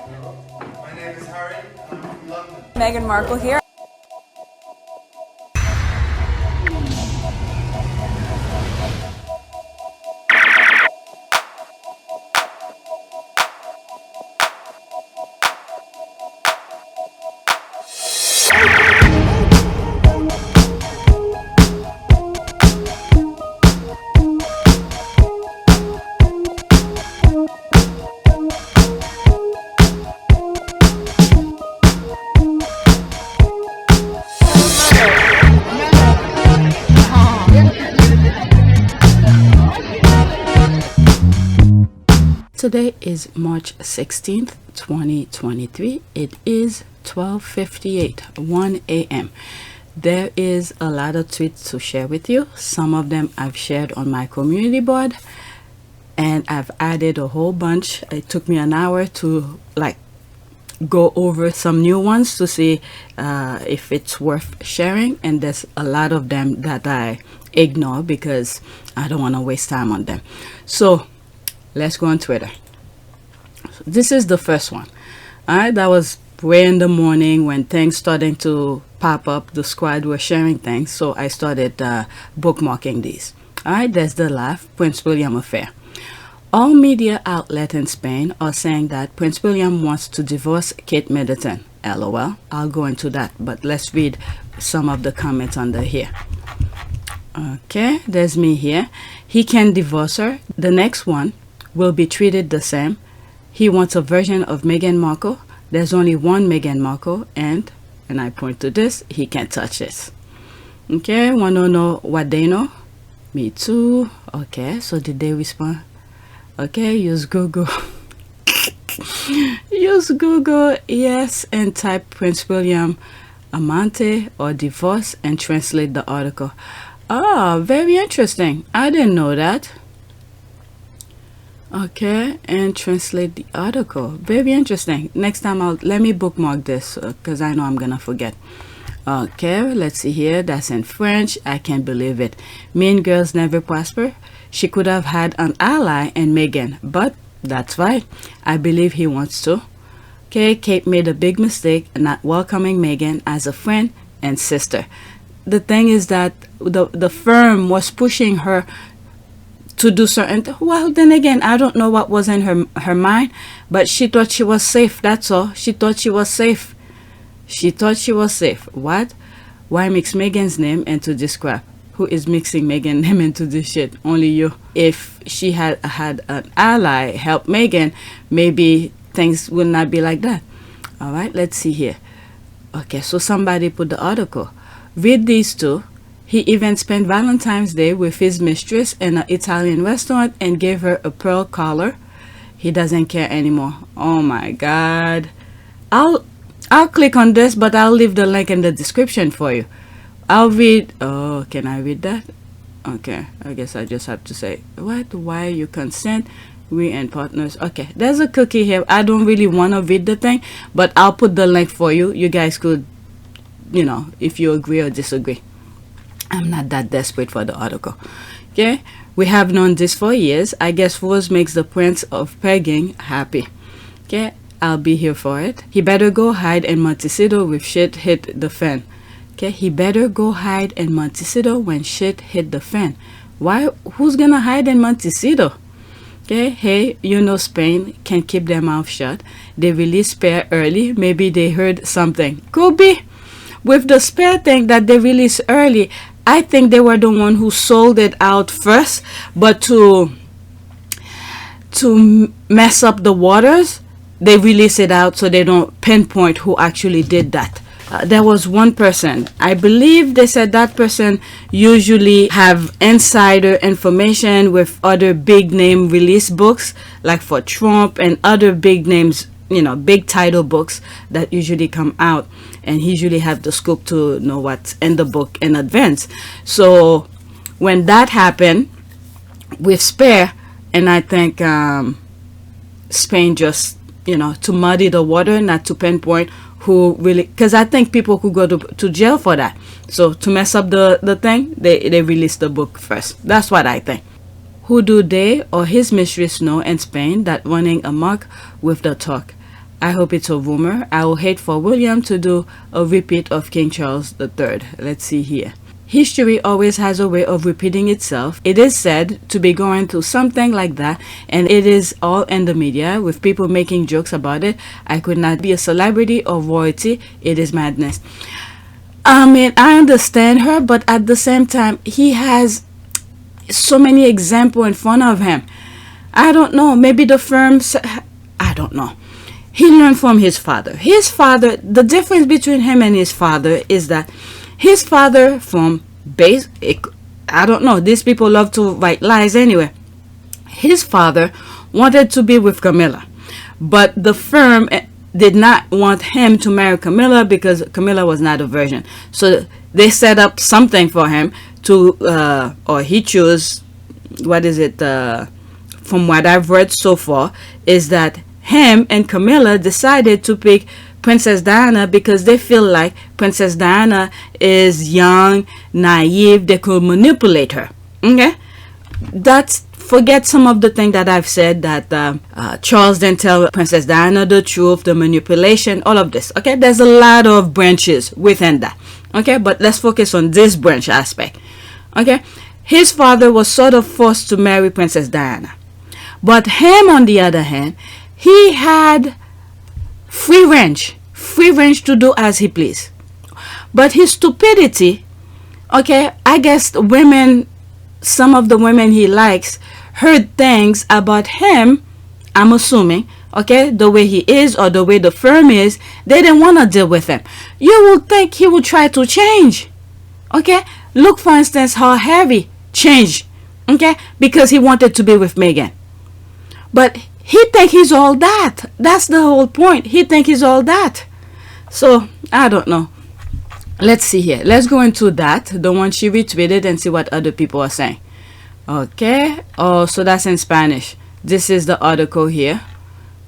My name is Harry, and I'm from London. Meghan Markle here. Today is March 16th, 2023. It is 12:58, 1 a.m. There is a lot of tweets to share with you. Some of them I've shared on my community board, and I've added a whole bunch. It took me an hour to go over some new ones to see if it's worth sharing, and there's a lot of them that I ignore because I don't want to waste time on them. So let's go on Twitter. This is the first one. All right, that was way in the morning when things starting to pop up. The squad were sharing things, so I started bookmarking these. All right, there's the laugh. Prince William affair. All media outlets in Spain are saying that Prince William wants to divorce Kate Middleton. LOL. I'll go into that, but let's read some of the comments under here. Okay, there's me here. He can divorce her. The next one will be treated the same. He wants a version of Meghan Markle. There's only one Meghan Markle, and I point to this, he can't touch this. Okay, wanna know what they know? Me too. Okay, so did they respond? Okay, use Google. Use Google, yes, and type Prince William amante or divorce and translate the article. Ah, very interesting. I didn't know that. Okay, and translate the article. Very interesting. Next time let me bookmark this because I know I'm gonna forget. Okay, let's see here. That's in French. I can't believe it. Mean girls never prosper. She could have had an ally in Meghan, but that's right. I believe he wants to. Okay, Kate made a big mistake not welcoming Meghan as a friend and sister. The thing is that the firm was pushing her to do certain well, then again, I don't know what was in her mind, but she thought she was safe. That's all. She thought she was safe. She thought she was safe. What? Why mix Meghan's name into this crap? Who is mixing Meghan's name into this shit? Only you. If she had an ally help Meghan, maybe things would not be like that. All right, let's see here. Okay, so somebody put the article. Read these two. He even spent Valentine's Day with his mistress in an Italian restaurant and gave her a pearl collar. He doesn't care anymore. Oh my God. I'll click on this, but I'll leave the link in the description for you. I'll read. Oh, can I read that? Okay, I guess I just have to say, what? Why you consent? We and partners. Okay, there's a cookie here. I don't really want to read the thing, but I'll put the link for you. You guys could, if you agree or disagree. I'm not that desperate for the article. Okay, we have known this for years. I guess Rose makes the prince of pegging happy. Okay, I'll be here for it. He better go hide in Montecito when shit hit the fan. Okay, he better go hide in Montecito when shit hit the fan. Why? Who's gonna hide in Montecito? Okay, hey, Spain can keep their mouth shut. They released Spare early. Maybe they heard something. Could be. With the Spare thing that they released early, I think they were the one who sold it out first, but to mess up the waters, they release it out so they don't pinpoint who actually did that. There was one person, I believe they said that person usually have insider information with other big name release books, like for Trump and other big names, big title books that usually come out, and he usually have the scoop to know what's in the book in advance. So when that happened with Spare, and I think Spain just to muddy the water, not to pinpoint who really, because I think people could go to jail for that. So to mess up the thing, they release the book first. That's what I think. Who do they or his mistress know in Spain that running amok with the talk? I hope it's a rumor. I will hate for William to do a repeat of King Charles III. Let's see here. History always has a way of repeating itself. It is said to be going through something like that, and it is all in the media with people making jokes about it. I could not be a celebrity or royalty. It is madness. I mean, I understand her, but at the same time, he has so many examples in front of him. I don't know. Maybe the firms, I don't know. He learned from his father. His father, the difference between him and his father is that his father from base, I don't know, these people love to write lies anyway. His father wanted to be with Camilla, but the firm did not want him to marry Camilla because Camilla was not a virgin. So they set up something for him to, or he chose, what is it, from what I've read so far, is that him and Camilla decided to pick Princess Diana because they feel like Princess Diana is young, naive, they could manipulate her. Okay? Forget some of the things that I've said, that Charles didn't tell Princess Diana the truth, the manipulation, all of this. Okay? There's a lot of branches within that. Okay? But let's focus on this branch aspect. Okay? His father was sort of forced to marry Princess Diana. But him, on the other hand, he had free range to do as he pleased. But his stupidity, okay, I guess women, some of the women he likes heard things about him, I'm assuming, okay, the way he is or the way the firm is, they didn't want to deal with him. You would think he would try to change. Okay, look for instance how Harry changed, okay, because he wanted to be with Meghan. But he think he's all that. That's the whole point. He think he's all that. So, I don't know. Let's see here. Let's go into that, the one she retweeted, and see what other people are saying. Okay. Oh, so that's in Spanish. This is the article here.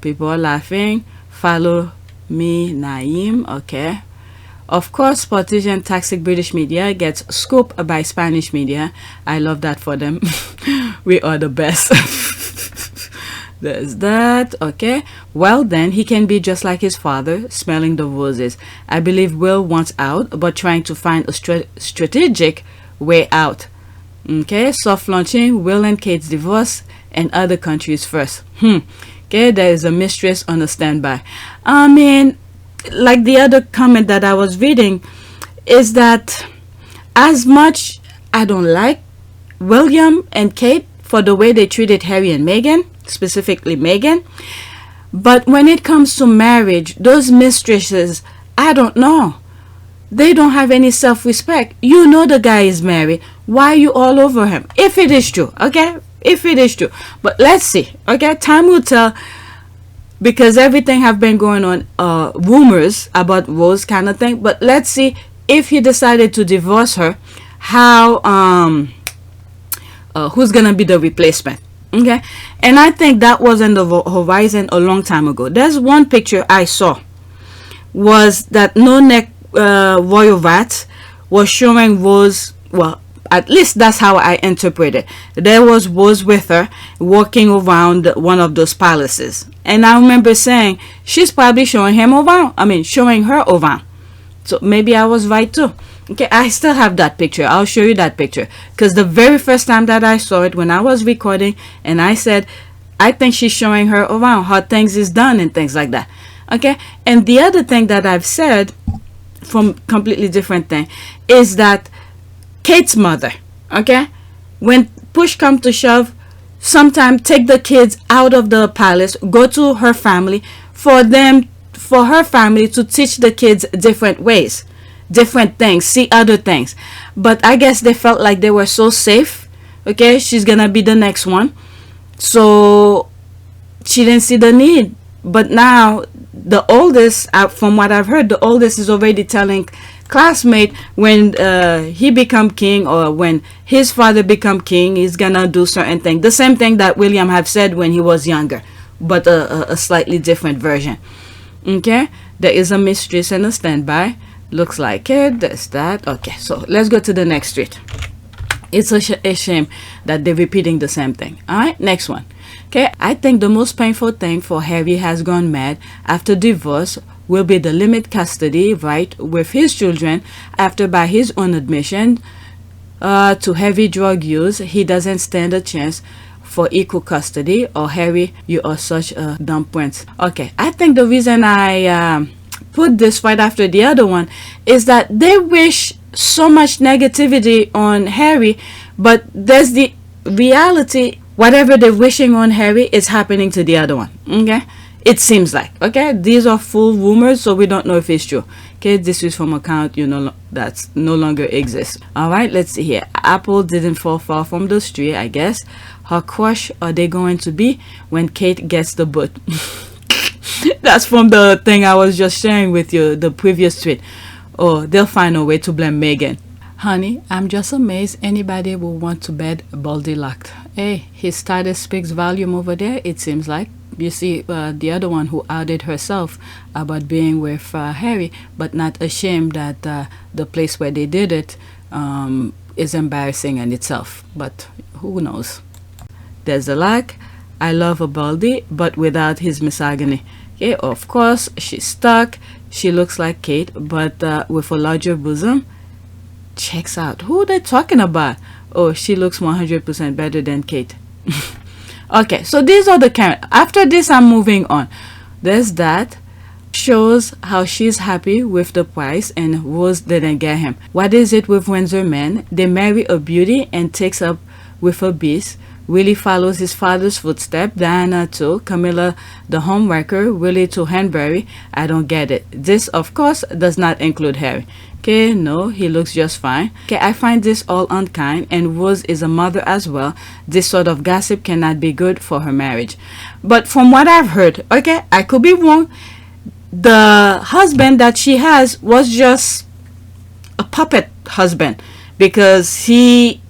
People are laughing. Follow me, Naim. Okay. Of course, politician toxic British media gets scooped by Spanish media. I love that for them. We are the best. There's that. Okay. Well, then he can be just like his father, smelling the roses. I believe Will wants out, but trying to find a strategic way out. Okay. Soft launching Will and Kate's divorce and other countries first. Okay. There is a mistress on a standby. I mean, like the other comment that I was reading, is that as much I don't like William and Kate for the way they treated Harry and Meghan, specifically Meghan, but when it comes to marriage, those mistresses, I don't know, they don't have any self-respect. You know the guy is married. Why are you all over him? If it is true, okay, if it is true. But let's see, okay, time will tell, because everything have been going on, rumors about Rose kind of thing. But let's see if he decided to divorce her, how who's gonna be the replacement. Okay, and I think that was in the horizon a long time ago. There's one picture I saw, was that no neck royal vat was showing Rose. Well, at least that's how I interpret it. There was Rose with her walking around one of those palaces, and I remember saying she's probably showing him around. I mean, showing her around. So maybe I was right too. Okay, I still have that picture. I'll show you that picture, because the very first time that I saw it, when I was recording, and I said I think she's showing her around how things is done and things like that. Okay, and the other thing that I've said from completely different thing is that Kate's mother, okay, when push come to shove, sometimes take the kids out of the palace, go to her family, for her family to teach the kids different ways, different things, see other things. But I guess they felt like they were so safe. Okay, she's gonna be the next one, so she didn't see the need. But now the oldest, from what I've heard, the oldest is already telling classmate when he become king, or when his father become king, he's gonna do certain things, the same thing that William have said when he was younger, but a slightly different version. Okay, there is a mistress and a standby. Looks like it. There's that. Okay, so let's go to the next tweet. It's a shame that they're repeating the same thing. All right, next one. Okay, I think the most painful thing for Harry has gone mad after divorce will be the limit custody right with his children after, by his own admission, to heavy drug use, he doesn't stand a chance for equal custody. Or Harry, you are such a dumb prince. Okay, I think the reason I put this right after the other one is that they wish so much negativity on Harry, but there's the reality. Whatever they're wishing on Harry is happening to the other one. Okay, it seems like. Okay, these are full rumors, so we don't know if it's true. Okay, this is from account that's no longer exists. All right, let's see here. Apple didn't fall far from the tree, I guess. How crush are they going to be when Kate gets the boot? That's from the thing I was just sharing with you, the previous tweet. Oh, they'll find a way to blame Megan. Honey, I'm just amazed anybody will want to bed Baldy locked. Hey, his status speaks volume over there, it seems like. You see, the other one who outed herself about being with Harry, but not ashamed that the place where they did it is embarrassing in itself. But who knows? There's a lack. I love a Baldy, but without his misogyny. Okay, of course, she's stuck. She looks like Kate, but with a larger bosom. Checks out. Who are they talking about? Oh, she looks 100% better than Kate. Okay, so these are the characters. After this, I'm moving on. There's that. Shows how she's happy with the price and Rose didn't get him. What is it with Windsor men? They marry a beauty and takes up with a beast. Willie follows his father's footsteps. Diana too. Camilla the homewrecker. Willie to Hanbury. I don't get it. This, of course, does not include Harry. Okay, no, he looks just fine. Okay, I find this all unkind, and Rose is a mother as well. This sort of gossip cannot be good for her marriage. But from what I've heard, okay, I could be wrong, the husband that she has was just a puppet husband, because he...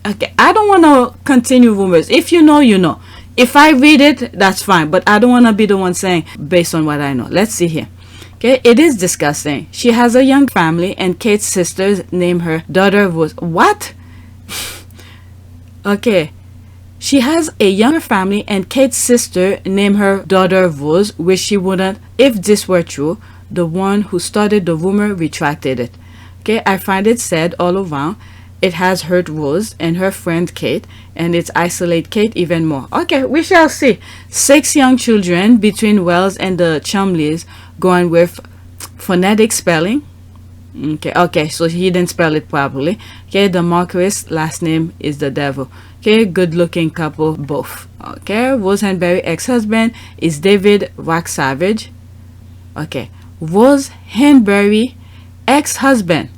Okay, I don't want to continue rumors. If you know, you know. If I read it, that's fine, but I don't want to be the one saying based on what I know. Let's see here. Okay, it is disgusting. She has a young family and Kate's sisters name her daughter Rose. What? Okay. She has a younger family and Kate's sister name her daughter Rose, which she wouldn't if this were true. The one who started the rumor retracted it. Okay, I find it sad all around. It has hurt Rose and her friend Kate, and it's isolate Kate even more. Okay, we shall see. 6 young children between Wells and the Chumleys, going with phonetic spelling. Okay, so he didn't spell it properly. Okay, the Marquis last name is the devil. Okay, good looking couple both. Okay, Rose Hanbury ex-husband is David Wax Savage. Okay, Rose Hanbury ex-husband.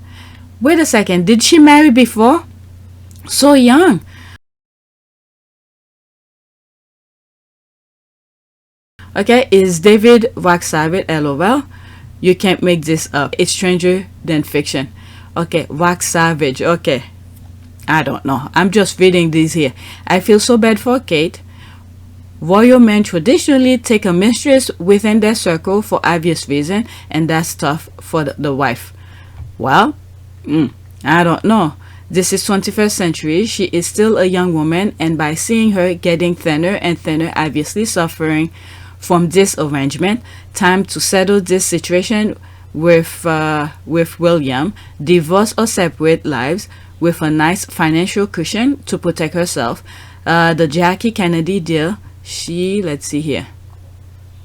Wait a second, did she marry before? So young. Okay, is David Wax Savage, LOL. You can't make this up. It's stranger than fiction. Okay, Wax Savage. Okay, I don't know. I'm just reading these here. I feel so bad for Kate. Royal men traditionally take a mistress within their circle for obvious reason, and that's tough for the wife. Well, I don't know. This is 21st century. She is still a young woman, and by seeing her getting thinner and thinner, obviously suffering from this arrangement, time to settle this situation with William, divorce or separate lives with a nice financial cushion to protect herself. The Jackie Kennedy deal. Let's see here.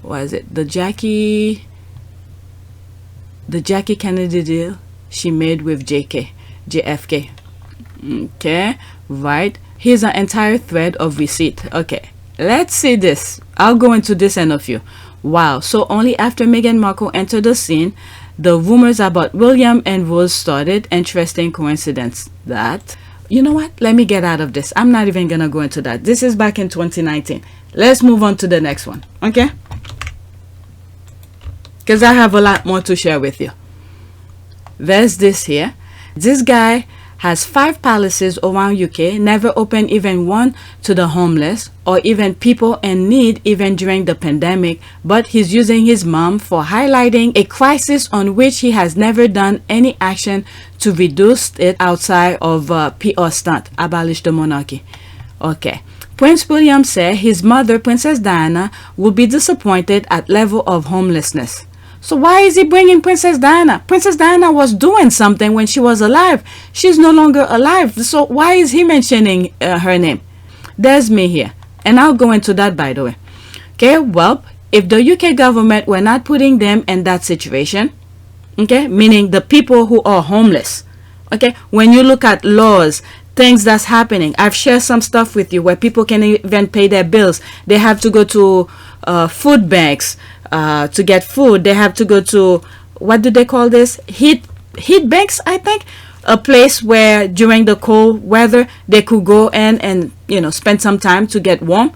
What is it? The Jackie Kennedy deal she made with JFK. Okay, right. Here's an entire thread of receipt. Okay, let's see this. I'll go into this in a few. Wow, so only after Meghan Markle entered the scene, the rumors about William and Rose started. Interesting coincidence. That, you know what? Let me get out of this. I'm not even gonna go into that. This is back in 2019. Let's move on to the next one. Okay? Because I have a lot more to share with you. There's this here. This guy has 5 palaces around UK, never opened even one to the homeless or even people in need even during the pandemic, but he's using his mom for highlighting a crisis on which he has never done any action to reduce it outside of PR stunt, abolish the monarchy. Okay, Prince William said his mother, Princess Diana, would be disappointed at level of homelessness. So why is he bringing Princess Diana? Princess Diana was doing something when she was alive. She's no longer alive. So why is he mentioning her name? There's me here. And I'll go into that, by the way. Okay, well, if the UK government were not putting them in that situation, okay, meaning the people who are homeless, okay, when you look at laws, things that's happening, I've shared some stuff with you where people can even pay their bills. They have to go to food banks to get food. They have to go to, what do they call this, heat banks, I think, a place where during the cold weather they could go in and, you know, spend some time to get warm.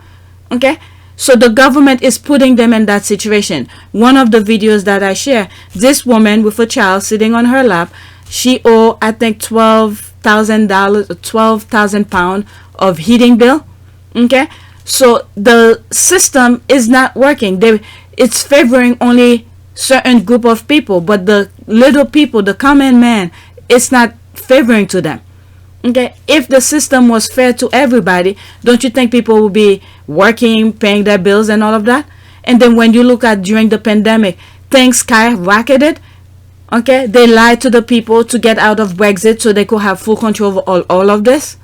Okay, so the government is putting them in that situation. One of the videos that I share, this woman with a child sitting on her lap, she owed, I think, $12,000 or £12,000 of heating bill. Okay, so the system is not working. It's favoring only certain group of people, but the little people, the common man, it's not favoring to them. Okay, if the system was fair to everybody, don't you think people would be working, paying their bills and all of that? And then when you look at during the pandemic, things skyrocketed. Okay, they lied to the people to get out of Brexit so they could have full control over all of this.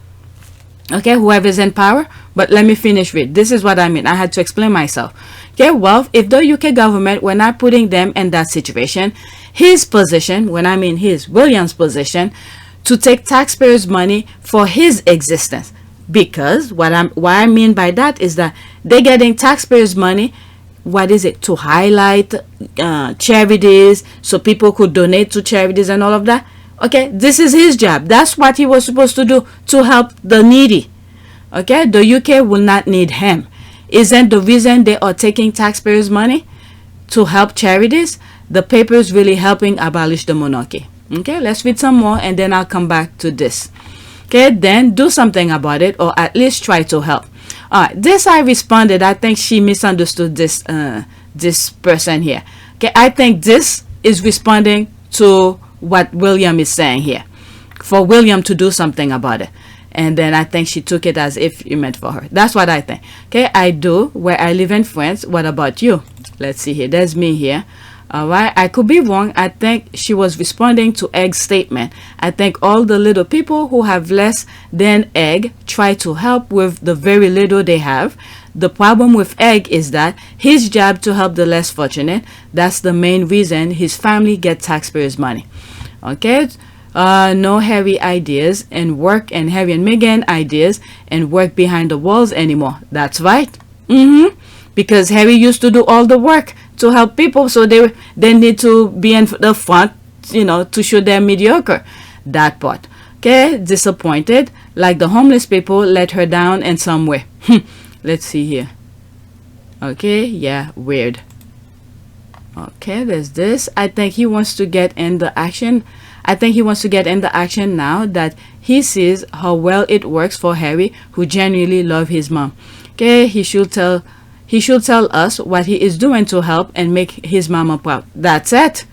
Okay, whoever's in power. But let me finish with, this is what I mean. I had to explain myself. Okay, well, if the UK government were not putting them in that situation, his position, when I mean his, William's position, to take taxpayers' money for his existence. Because what I mean by that is that they're getting taxpayers' money, what is it, to highlight charities so people could donate to charities and all of that. Okay, this is his job. That's what he was supposed to do, to help the needy. Okay, the UK will not need him. Isn't the reason they are taking taxpayers' money to help charities? The paper is really helping abolish the monarchy. Okay, let's read some more and then I'll come back to this. Okay, then do something about it, or at least try to help. This I responded. I think she misunderstood this this person here. Okay, I think this is responding to what William is saying here, for William to do something about it. And then I think she took it as if you meant for her. That's what I think. Okay, I do, where I live in France. What about you? Let's see here. There's me here. Alright, I could be wrong. I think she was responding to Egg's statement. I think all the little people who have less than Egg try to help with the very little they have. The problem with Egg is that his job to help the less fortunate. That's the main reason his family get taxpayers' money. Okay, no Harry ideas and work, and Harry and Meghan ideas and work behind the walls anymore. That's right. Because Harry used to do all the work to help people, so they need to be in the front, you know, to show they're mediocre. That part. Okay, disappointed, like the homeless people let her down in some way. Let's see here. Okay, yeah, weird. Okay, there's this. I think he wants to get in the action. I think he wants to get in the action now that he sees how well it works for Harry, who genuinely loves his mom. Okay, he should tell us what he is doing to help and make his mama proud. That's it.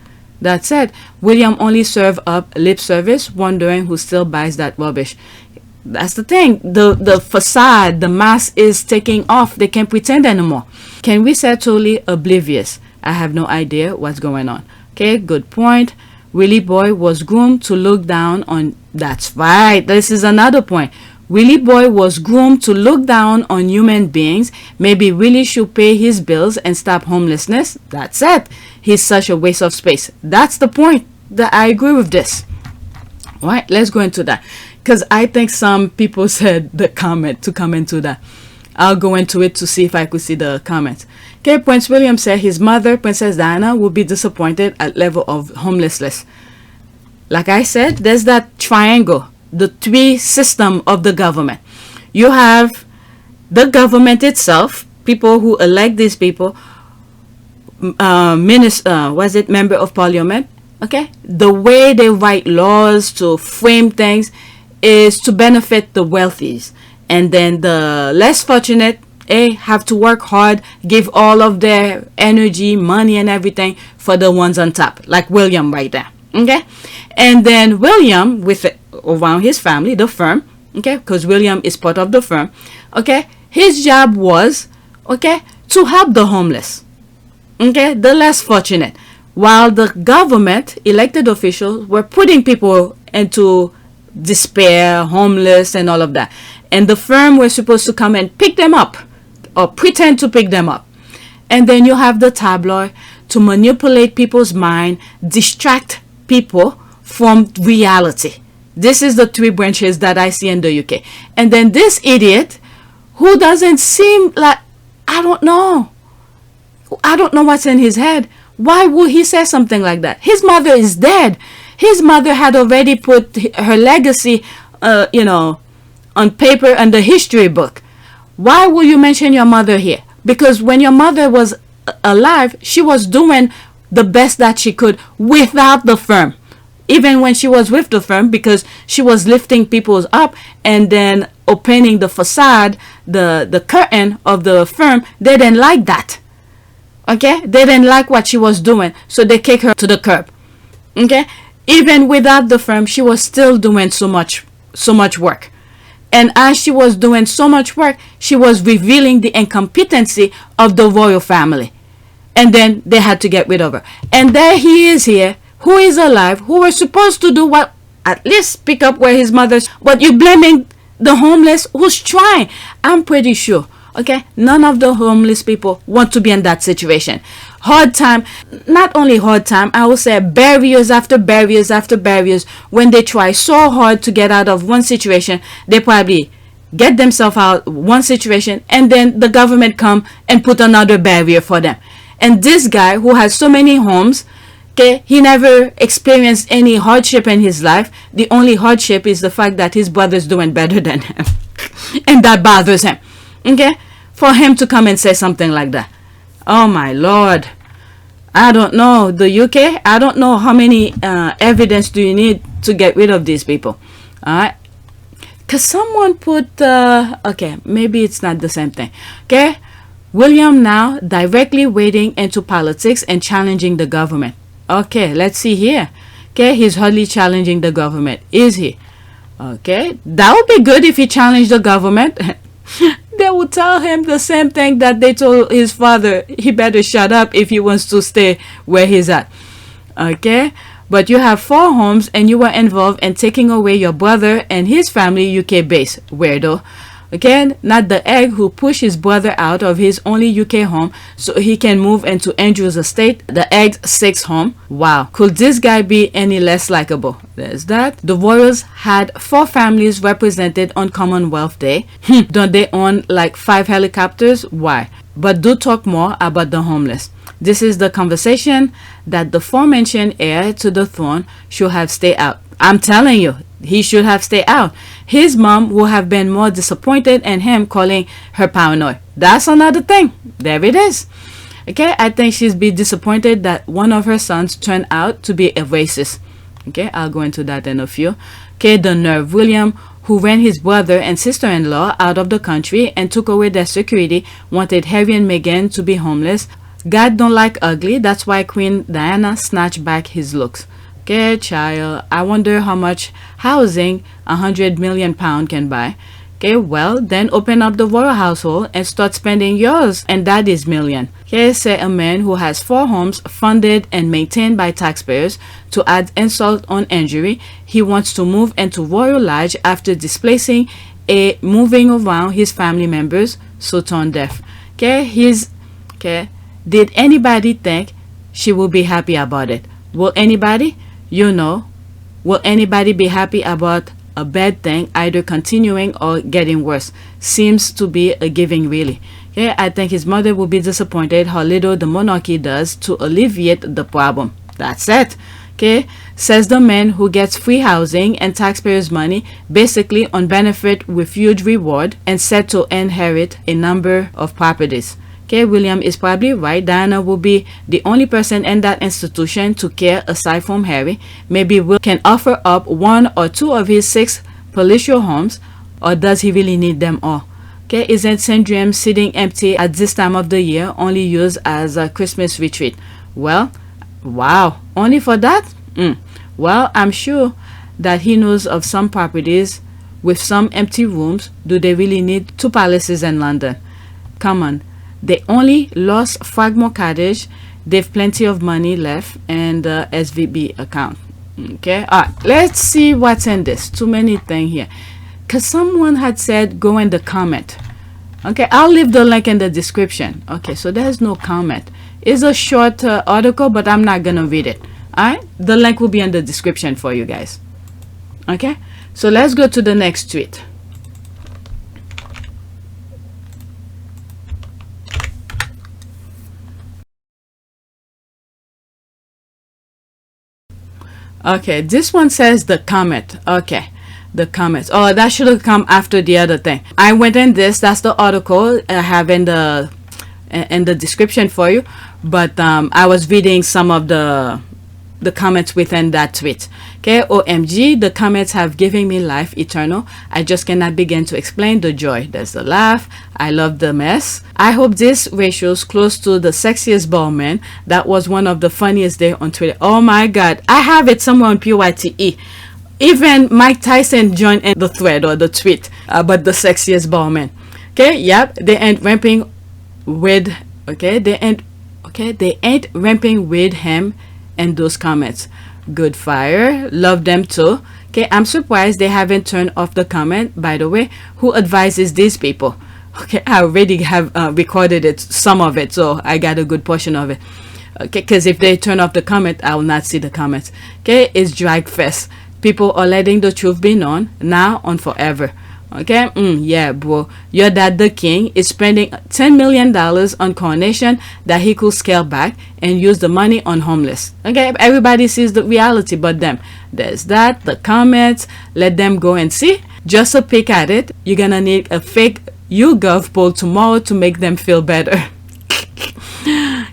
That's it. William only serve up lip service, wondering who still buys that rubbish. That's the thing. The facade, the mask is taking off. They can't pretend anymore. Can we say totally oblivious? I have no idea what's going on. Okay, good point. Willie Boy was groomed to look down on... That's right. This is another point. Willie Boy was groomed to look down on human beings. Maybe Willie should pay his bills and stop homelessness. That's it. He's such a waste of space. That's the point. That I agree with this. All right, let's go into that. Because I think some people said the comment to come into that. I'll go into it to see if I could see the comments. Okay, Prince William said his mother, Princess Diana, will be disappointed at level of homelessness. Like I said, there's that triangle, the three system of the government. You have the government itself, people who elect these people, member of parliament. Okay, the way they write laws to frame things is to benefit the wealthies, and then the less fortunate have to work hard, give all of their energy, money and everything for the ones on top, like William right there. Okay, and then William with around his family, the firm, okay, because William is part of the firm. Okay, His job was, okay, to help the homeless, okay, the less fortunate, while the government, elected officials, were putting people into despair, homeless, and all of that. And the firm were supposed to come and pick them up, or pretend to pick them up. And then you have the tabloid to manipulate people's mind, distract people from reality. This is the three branches that I see in the UK. And then this idiot, who doesn't seem like, I don't know what's in his head. Why would he say something like that? His mother is dead. His mother had already put her legacy, on paper in the history book. Why will you mention your mother here? Because when your mother was alive, she was doing the best that she could without the firm. Even when she was with the firm, because she was lifting people up and then opening the facade, the curtain of the firm, they didn't like that. Okay? They didn't like what she was doing, so they kicked her to the curb. Okay? Even without the firm, she was still doing so much work. And as she was doing so much work, she was revealing the incompetency of the royal family. And then they had to get rid of her. And there he is here, who is alive, who was supposed to do what, at least pick up where his mother's, but you're blaming the homeless who's trying. I'm pretty sure, okay, none of the homeless people want to be in that situation. Hard time, not only hard time, I will say barriers after barriers after barriers. When they try so hard to get out of one situation, they probably get themselves out one situation, and then the government come and put another barrier for them. And this guy who has so many homes, okay, he never experienced any hardship in his life. The only hardship is the fact that his brother's doing better than him. And that bothers him. Okay? For him to come and say something like that. Oh my Lord. I don't know. The UK, I don't know how many evidence do you need to get rid of these people. Alright? Because someone put, okay, maybe it's not the same thing. Okay? William now directly wading into politics and challenging the government. Okay, let's see here. Okay, he's hardly challenging the government, is he? Okay, that would be good if he challenged the government. They would tell him the same thing that they told his father. He better shut up if he wants to stay where he's at. Okay, but you have 4 homes and you were involved in taking away your brother and his family UK base. Weirdo. Again, not the egg who pushed his brother out of his only UK home so he can move into Andrew's estate, the egg's 6th home. Wow, could this guy be any less likable? There's that. The royals had 4 families represented on Commonwealth Day. Don't they own like 5 helicopters? Why? But do talk more about the homeless. This is the conversation that the aforementioned heir to the throne should have stayed out. I'm telling you, he should have stayed out. His mom would have been more disappointed in him calling her paranoid. That's another thing. There it is. Okay, I think she's be disappointed that one of her sons turned out to be a racist. Okay, I'll go into that in a few. Okay, the nerve. William, who ran his brother and sister-in-law out of the country and took away their security, wanted Harry and Meghan to be homeless. God don't like ugly. That's why Queen Diana snatched back his looks. Okay, child, I wonder how much housing £100 million can buy. Okay, well, then open up the royal household and start spending yours and daddy's million. Okay, say a man who has 4 homes funded and maintained by taxpayers. To add insult on injury, he wants to move into royal lodge after displacing moving around his family members, so tone deaf. Okay, did anybody think she will be happy about it? Will anybody? Will anybody be happy about a bad thing either continuing or getting worse? Seems to be a giving, really. Okay, I think his mother will be disappointed how little the monarchy does to alleviate the problem. That's it. Okay, says the man who gets free housing and taxpayers' money, basically on benefit with huge reward and set to inherit a number of properties. Okay, William is probably right. Diana will be the only person in that institution to care aside from Harry. Maybe Will can offer up 1 or 2 of his 6 palatial homes, or does he really need them all? Okay, isn't St. James sitting empty at this time of the year, only used as a Christmas retreat? Well, wow, only for that? Well, I'm sure that he knows of some properties with some empty rooms. Do they really need 2 palaces in London? Come on. They only lost Fragmore Cottage. They've plenty of money left and the SVB account. Okay, all right, let's see what's in this. Too many things here, because someone had said go in the comment. Okay, I'll leave the link in the description. Okay, so there's no comment. It's a short article, but I'm not gonna read it. All right, the link will be in the description for you guys. Okay, so let's go to the next tweet. Okay, this one says the comment. Okay, the comments. Oh, that should have come after the other thing. I went in this. That's the article I have in the description for you. But I was reading some of the comments within that tweet. Okay, OMG, the comments have given me life eternal. I just cannot begin to explain the joy. There's the laugh. I love the mess. I hope this ratio's close to the sexiest ball man. That was one of the funniest day on Twitter. Oh my god, I have it somewhere on PYTE. Even Mike Tyson joined in the thread or the tweet about the sexiest ball man. Okay, yep, they ain't ramping with they ain't ramping with him and those comments. Good fire, love them too. Okay, I'm surprised they haven't turned off the comment. By the way, who advises these people? Okay, I already have recorded it, some of it, so I got a good portion of it. Okay, because if they turn off the comment, I will not see the comments. Okay, it's drag fest. People are letting the truth be known now and forever. Okay, yeah, bro, your dad the king is spending $10 million on coronation that he could scale back and use the money on homeless. Okay, everybody sees the reality but them. There's that, the comments, let them go and see. Just a peek at it. You're gonna need a fake YouGov poll tomorrow to make them feel better.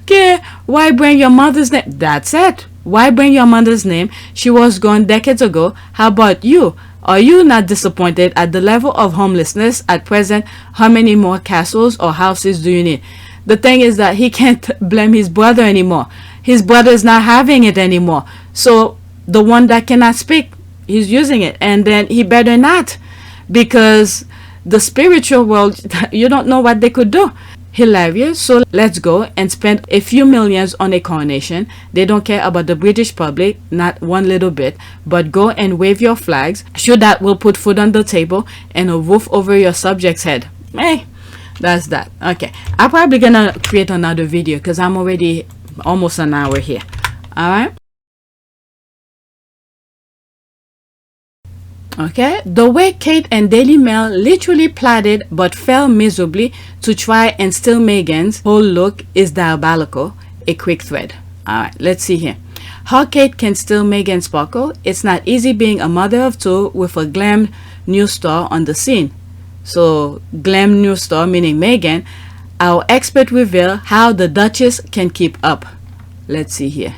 Okay, why bring your mother's name? That's it. Why bring your mother's name? She was gone decades ago. How about you? Are you not disappointed at the level of homelessness at present? How many more castles or houses do you need? The thing is that he can't blame his brother anymore. His brother is not having it anymore. So the one that cannot speak, he's using it. And then he better not, because the spiritual world, you don't know what they could do. Hilarious. So let's go and spend a few millions on a coronation. They don't care about the British public, not one little bit. But go and wave your flags. Sure, that will put food on the table and a roof over your subject's head. Hey, that's that. Okay, I'm probably gonna create another video because I'm already almost an hour here. All right. Okay, the way Kate and Daily Mail literally plotted but fell miserably to try and steal Meghan's whole look is diabolical. A quick thread. Alright, let's see here. How Kate can steal Meghan's sparkle. It's not easy being a mother of two with a glam news star on the scene. So, glam news star meaning Meghan. Our expert reveal how the Duchess can keep up. Let's see here.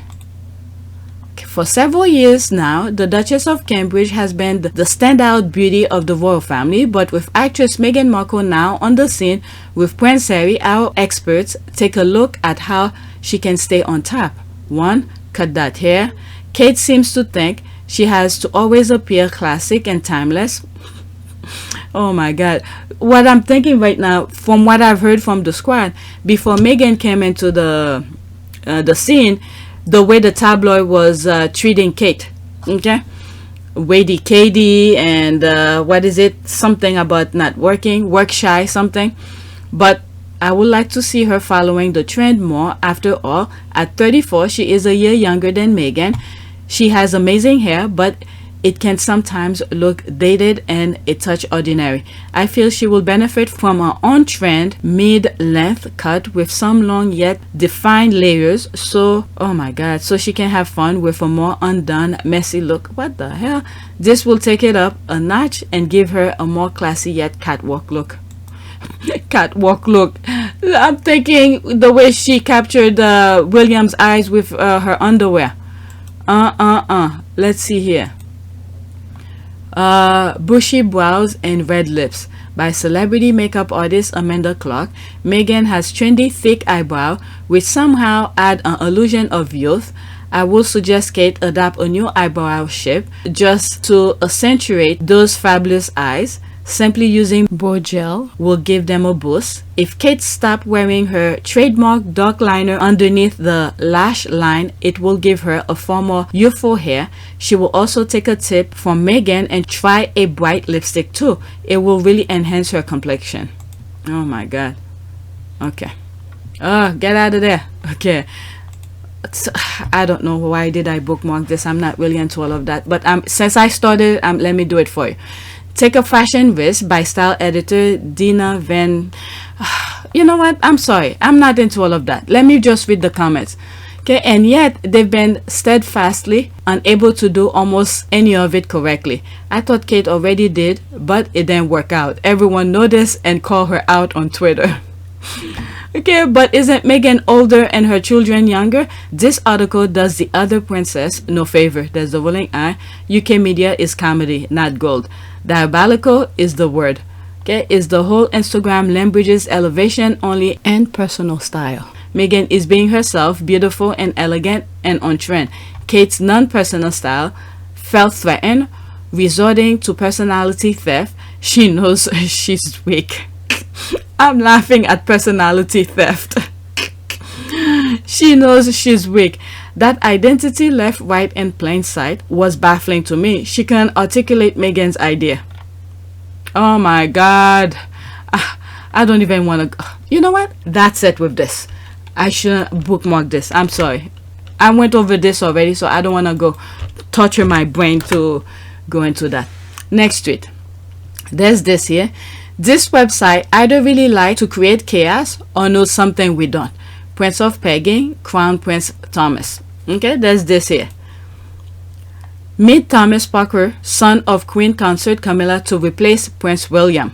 For several years now, the Duchess of Cambridge has been the standout beauty of the royal family, but with actress Meghan Markle now on the scene with Prince Harry, our experts take a look at how she can stay on top. 1. Cut that hair. Kate seems to think she has to always appear classic and timeless. Oh my god. What I'm thinking right now, from what I've heard from the squad, before Meghan came into the scene, the way the tabloid was treating Kate, okay, Wady Katie, and what is it, something about not working, work shy, something. But I would like to see her following the trend more. After all, at 34 she is a year younger than Meghan. She has amazing hair, but it can sometimes look dated and a touch ordinary. I feel she will benefit from her on trend mid-length cut with some long yet defined layers. So, oh my god, so she can have fun with a more undone, messy look. What the hell? This will take it up a notch and give her a more classy yet catwalk look. Catwalk look. I'm thinking the way she captured William's eyes with her underwear. Let's see here. Bushy brows and red lips by celebrity makeup artist Amanda Clark. Meghan has trendy thick eyebrow which somehow add an illusion of youth. I will suggest Kate adopt a new eyebrow shape just to accentuate those fabulous eyes. Simply using brow gel will give them a boost. If Kate stopped wearing her trademark dark liner underneath the lash line, it will give her a far more youthful hair. She will also take a tip from Megan and try a bright lipstick too. It will really enhance her complexion. Oh my god. Okay. Oh, get out of there. Okay. I don't know why did I bookmark this. I'm not really into all of that. But since I started, let me do it for you. Take a Fashion Risk by style editor Dina Van. You know what? I'm sorry. I'm not into all of that. Let me just read the comments. Okay, and yet they've been steadfastly unable to do almost any of it correctly. I thought Kate already did, but it didn't work out. Everyone noticed and called her out on Twitter. Okay, but isn't Meghan older and her children younger? This article does the other princess no favor. There's the rolling eye. UK media is comedy, not gold. Diabolical is the word. Okay, is the whole Instagram Lambridge's elevation only and personal style. Meghan is being herself, beautiful and elegant and on trend. Kate's non-personal style felt threatened, resorting to personality theft. She knows she's weak. I'm laughing at personality theft. She knows she's weak. That identity left right in plain sight was baffling to me. She can't articulate Meghan's idea. Oh my god. I don't even want to. You know what? That's it with this. I shouldn't bookmark this. I'm sorry. I went over this already, so I don't want to go torture my brain to go into that. Next tweet. There's this here. This website either really like to create chaos or knows something we don't. Prince of Pegging, Crown Prince Thomas. Okay, there's this here. Meet Thomas Parker, son of Queen Consort Camilla, to replace Prince William.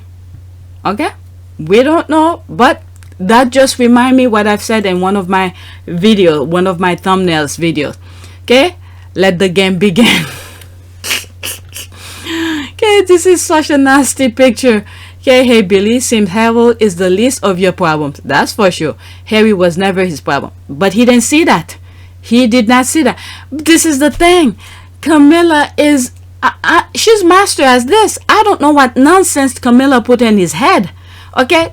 Okay, we don't know, but that just remind me what I've said in one of my thumbnails videos. Okay, let the game begin. Okay, this is such a nasty picture. Okay, hey Billy, seems Harold is the least of your problems. That's for sure. Harry was never his problem. But he didn't see that. He did not see that. This is the thing. Camilla is... she's master as this. I don't know what nonsense Camilla put in his head. Okay?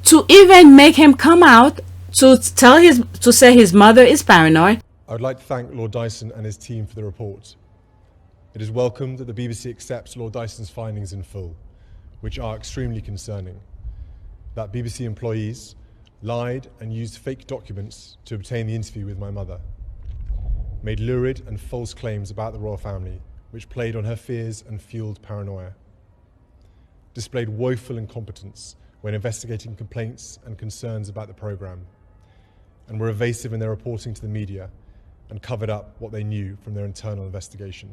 To even make him come out to say his mother is paranoid. I would like to thank Lord Dyson and his team for the report. It is welcome that the BBC accepts Lord Dyson's findings in full, which are extremely concerning. That BBC employees lied and used fake documents to obtain the interview with my mother, made lurid and false claims about the royal family, which played on her fears and fueled paranoia, displayed woeful incompetence when investigating complaints and concerns about the programme, and were evasive in their reporting to the media and covered up what they knew from their internal investigation.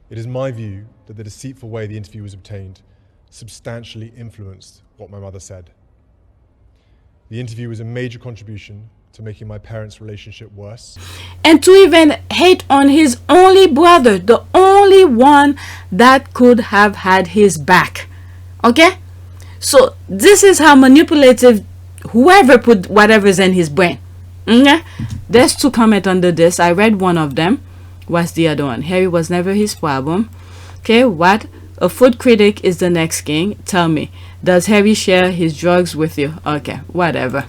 It is my view that the deceitful way the interview was obtained substantially influenced what my mother said. The interview was a major contribution to making my parents' relationship worse. And to even hate on his only brother, the only one that could have had his back. Okay? So this is how manipulative whoever put whatever's in his brain. Okay? There's two comments under this. I read one of them. What's the other one? Harry was never his problem. Okay, what? A food critic is the next king. Tell me, does Harry share his drugs with you? Okay, whatever.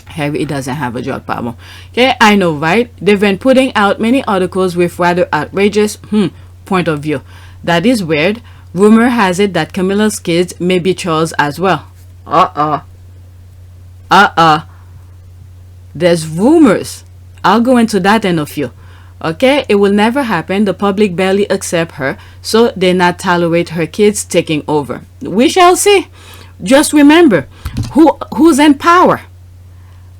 Harry doesn't have a drug problem. Okay, I know, right? They've been putting out many articles with rather outrageous point of view. That is weird. Rumor has it that Camilla's kids may be Charles as well. There's rumors. I'll go into that in a few. Okay, it will never happen. The public barely accept her, so they not tolerate her kids taking over. We shall see. Just remember, who's in power.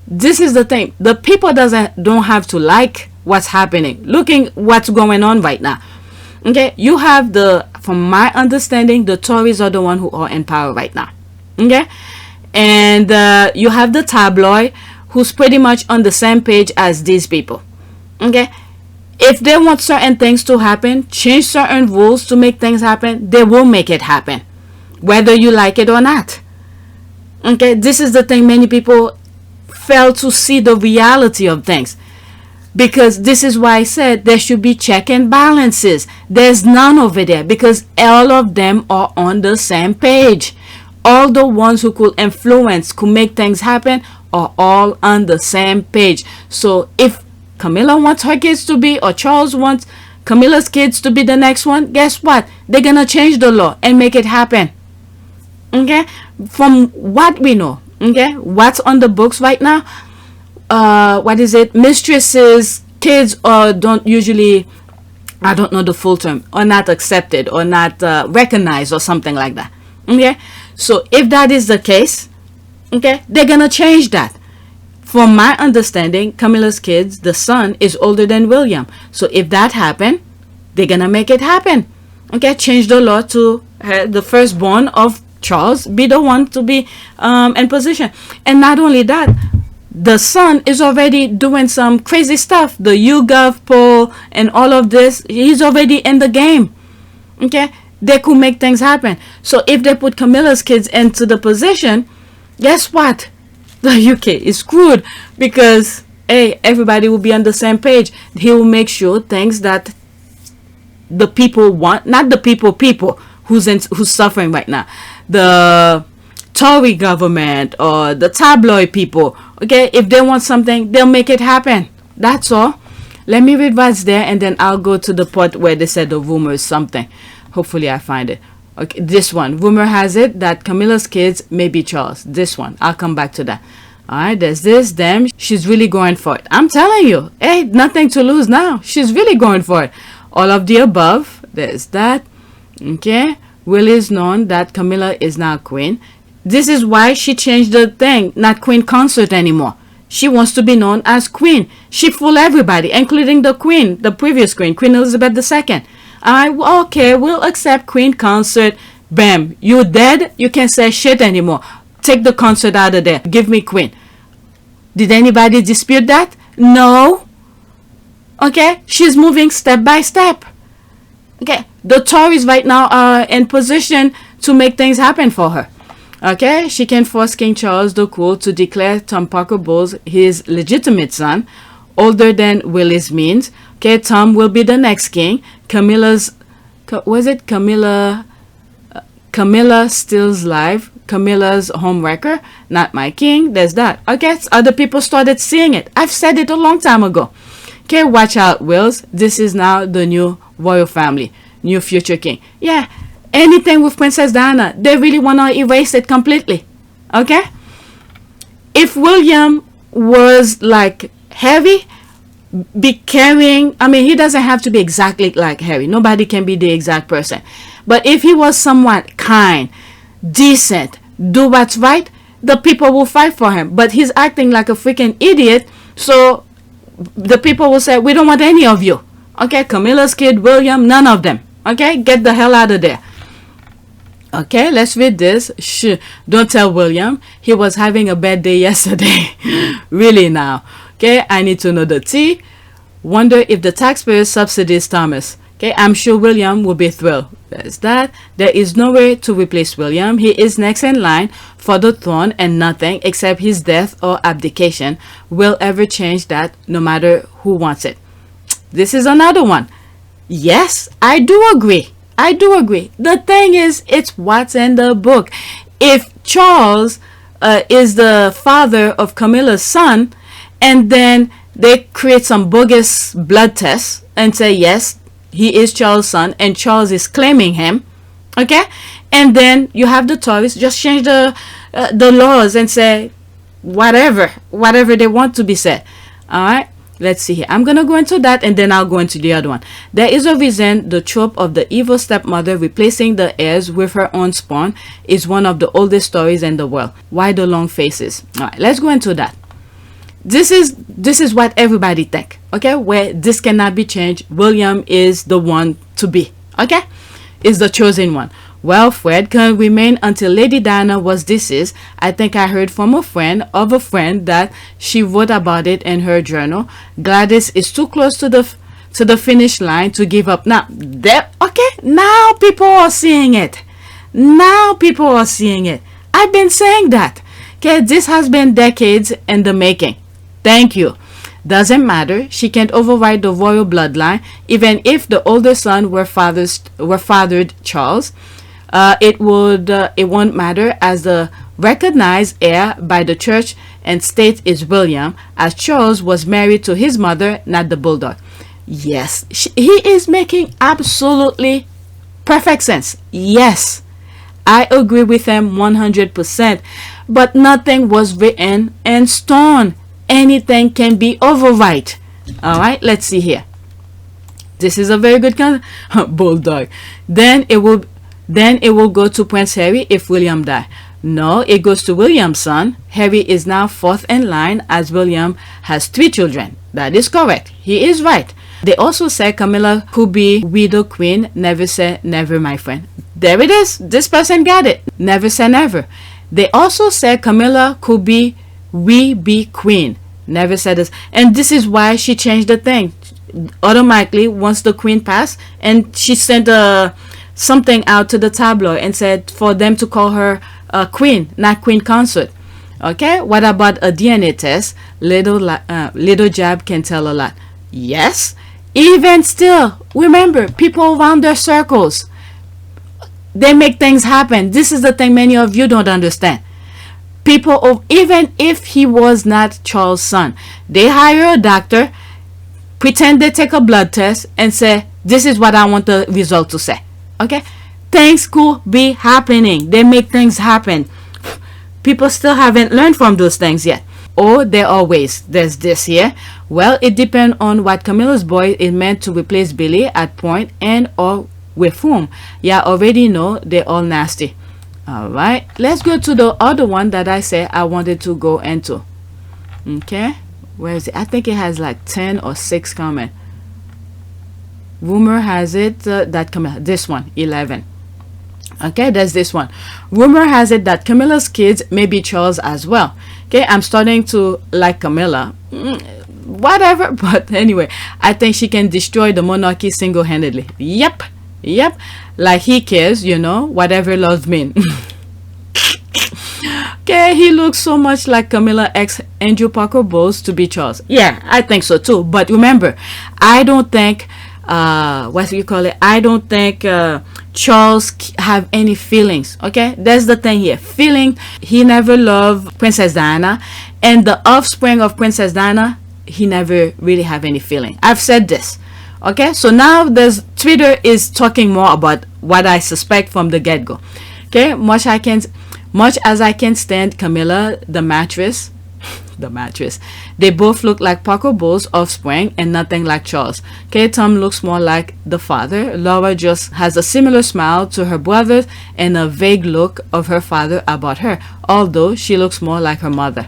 This is the thing. The people don't have to like what's happening. Looking what's going on right now. Okay, you have from my understanding, the Tories are the one who are in power right now. Okay, and you have the tabloid who's pretty much on the same page as these people. Okay. If they want certain things to happen, change certain rules to make things happen, they will make it happen, whether you like it or not. Okay, this is the thing. Many people fail to see the reality of things. Because this is why I said there should be check and balances. There's none over there because all of them are on the same page. All the ones who could influence, could make things happen, are all on the same page. So if Camilla wants her kids to be, or Charles wants Camilla's kids to be the next one, guess what? They're gonna change the law and make it happen. Okay? From what we know, okay? What's on the books right now? What is it? Mistresses, kids don't usually, I don't know the full term, or not accepted or not recognized or something like that. Okay? So if that is the case, okay, they're gonna change that. From my understanding, Camilla's kids, the son is older than William. So if that happened, they're gonna make it happen. Okay, change the law to the firstborn of Charles be the one to be in position. And not only that, the son is already doing some crazy stuff. The YouGov poll and all of this, he's already in the game. Okay, they could make things happen. So if they put Camilla's kids into the position, guess what? The UK is screwed because hey, everybody will be on the same page. He will make sure things that the people want, not the people who's suffering right now, the Tory government or the tabloid people. Okay, if they want something, they'll make it happen. That's all. Let me read what's there, and then I'll go to the part where they said the rumor is something. Hopefully I find it. Okay, this one. Rumor has it that Camilla's kids may be Charles. This one. I'll come back to that. Alright, there's this, them. She's really going for it. I'm telling you. Hey, nothing to lose now. She's really going for it. All of the above. There's that. Okay. Will is known that Camilla is now queen. This is why she changed the thing. Not queen consort anymore. She wants to be known as queen. She fooled everybody, including the queen, the previous queen, Queen Elizabeth II. Okay, we'll accept queen consort. Bam, you dead? You can't say shit anymore. Take the consort out of there. Give me queen. Did anybody dispute that? No. Okay, she's moving step by step. Okay, the Tories right now are in position to make things happen for her. Okay, she can force King Charles the Cruel to declare Tom Parker Bowles his legitimate son, older than Willie's means. Okay, Tom will be the next king. Camilla's, was it Camilla? Camilla Stills Live, Camilla's homewrecker, not my king. There's that. Okay, other people started seeing it. I've said it a long time ago. Okay, watch out, Wills. This is now the new royal family, new future king. Yeah, anything with Princess Diana, they really want to erase it completely. Okay? If William was like Harry, be carrying, I mean, he doesn't have to be exactly like Harry. Nobody can be the exact person. But if he was somewhat kind, decent, do what's right, the people will fight for him. But he's acting like a freaking idiot, so the people will say, we don't want any of you. Okay, Camilla's kid, William, none of them. Okay, get the hell out of there. Okay, let's read this. Shh, don't tell William. He was having a bad day yesterday. Really now. Okay, I need to know the tea. Wonder if the taxpayers subsidize Thomas. Okay, I'm sure William will be thrilled. There's that. There is no way to replace William. He is next in line for the throne, and nothing except his death or abdication will ever change that, no matter who wants it. This is another one. Yes, I do agree. I do agree. The thing is, it's what's in the book. If Charles is the father of Camilla's son, and then they create some bogus blood tests and say, yes, he is Charles' son, and Charles is claiming him, okay? And then you have the Tories just change the laws and say whatever they want to be said. All right, let's see here. I'm gonna go into that, and then I'll go into the other one. There is a reason the trope of the evil stepmother replacing the heirs with her own spawn is one of the oldest stories in the world. Why the long faces? All right, let's go into that. This is what everybody think, okay? Where this cannot be changed. William is the one to be, okay? Is the chosen one. Well, Fred can remain until Lady Diana was deceased. I think I heard from a friend of a friend that she wrote about it in her journal. Gladys is too close to the finish line to give up. Now, okay, now people are seeing it. Now people are seeing it. I've been saying that. Okay, this has been decades in the making. Thank you. Doesn't matter. She can't override the royal bloodline, even if the older son were fathered Charles. It won't matter, as the recognized heir by the church and state is William, as Charles was married to his mother, not the bulldog. Yes, he is making absolutely perfect sense. Yes, I agree with him 100%. But nothing was written in stone. Anything can be overwrite. All right, let's see here. This is a very good bulldog. Then it will go to Prince Harry if William die. No, it goes to William's son. Harry is now fourth in line, as William has 3 children. That is correct. He is right. They also say Camilla could be widow queen. Never say never, my friend. There it is. This person got it. Never say never. They also say Camilla could be queen. Never said this. And this is why she changed the thing. Automatically, once the queen passed, and she sent something out to the tabloid and said for them to call her queen, not queen consort. Okay, what about a DNA test? Little jab can tell a lot. Yes, even still, remember, people around their circles, they make things happen. This is the thing many of you don't understand. People, even if he was not Charles' son, they hire a doctor, pretend they take a blood test, and say, this is what I want the result to say. Okay, things could be happening. They make things happen. People still haven't learned from those things yet. Or there are ways. There's this here. Well, it depends on what Camilla's boy is meant to replace Billy at point, and or with whom. Yeah, already know they're all nasty. All right, let's go to the other one that I said I wanted to go into. Okay, where is it? I think it has like 10 or 6 comments. Rumor has it that Camilla, this one, 11. Okay, there's this one. Rumor has it that Camilla's kids may be Charles as well. Okay, I'm starting to like Camilla. Whatever, but anyway, I think she can destroy the monarchy single-handedly. Yep, like he cares, you know, whatever love mean. Okay, he looks so much like Camilla ex Andrew Parker Bowles to be Charles. Yeah, I think so too. But remember, I don't think what do you call it? I don't think Charles have any feelings. Okay, that's the thing here. Feeling, he never loved Princess Diana, and the offspring of Princess Diana, he never really have any feeling. I've said this. Okay, so now there's Twitter is talking more about what I suspect from the get-go. Okay, much as I can stand Camilla, the mattress, they both look like Parker Bowles' offspring and nothing like Charles. Okay, Tom looks more like the father. Laura just has a similar smile to her brothers and a vague look of her father about her, although she looks more like her mother.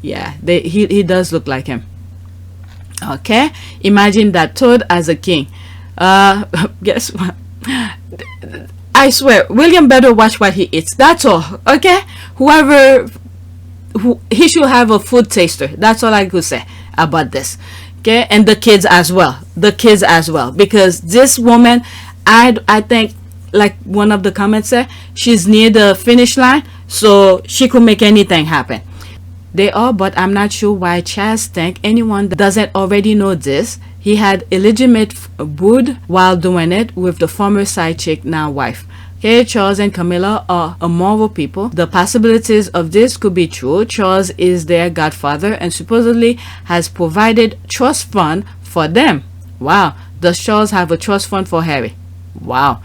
Yeah, he does look like him. Okay, imagine that Toad as a king. Guess what? I swear, William better watch what he eats. That's all. Okay, he should have a food taster. That's all I could say about this. Okay, and the kids as well. Because this woman, I think, like one of the comments said, she's near the finish line, so she could make anything happen. They are, but I'm not sure why Chaz think anyone that doesn't already know this. He had illegitimate brood while doing it with the former side chick, now wife. Okay, Charles and Camilla are immoral people. The possibilities of this could be true. Charles is their godfather and supposedly has provided trust fund for them. Wow. Does Charles have a trust fund for Harry? Wow.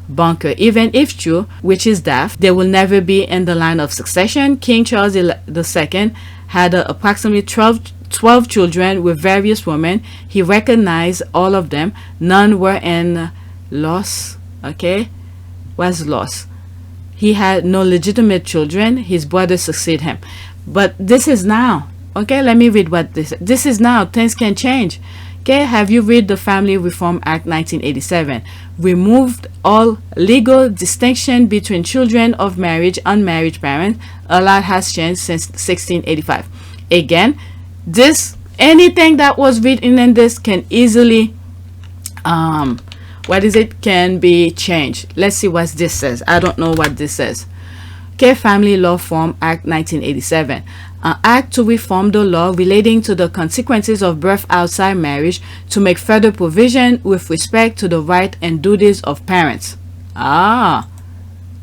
Bunker. Even if true, which is daft, they will never be in the line of succession. King Charles II had approximately 12 children with various women. He recognized all of them. None were in loss. Okay, was lost. He had no legitimate children. His brothers succeed him. But this is now. Okay, let me read what this is now. Things can change. Okay, have you read the Family Reform Act 1987? Removed all legal distinction between children of marriage, unmarried parents. A lot has changed since 1685. Again, anything that was written in this can easily can be changed. Let's see what this says. I don't know what this says. Okay, Family Law Reform Act 1987. An act to reform the law relating to the consequences of birth outside marriage to make further provision with respect to the rights and duties of parents. Ah,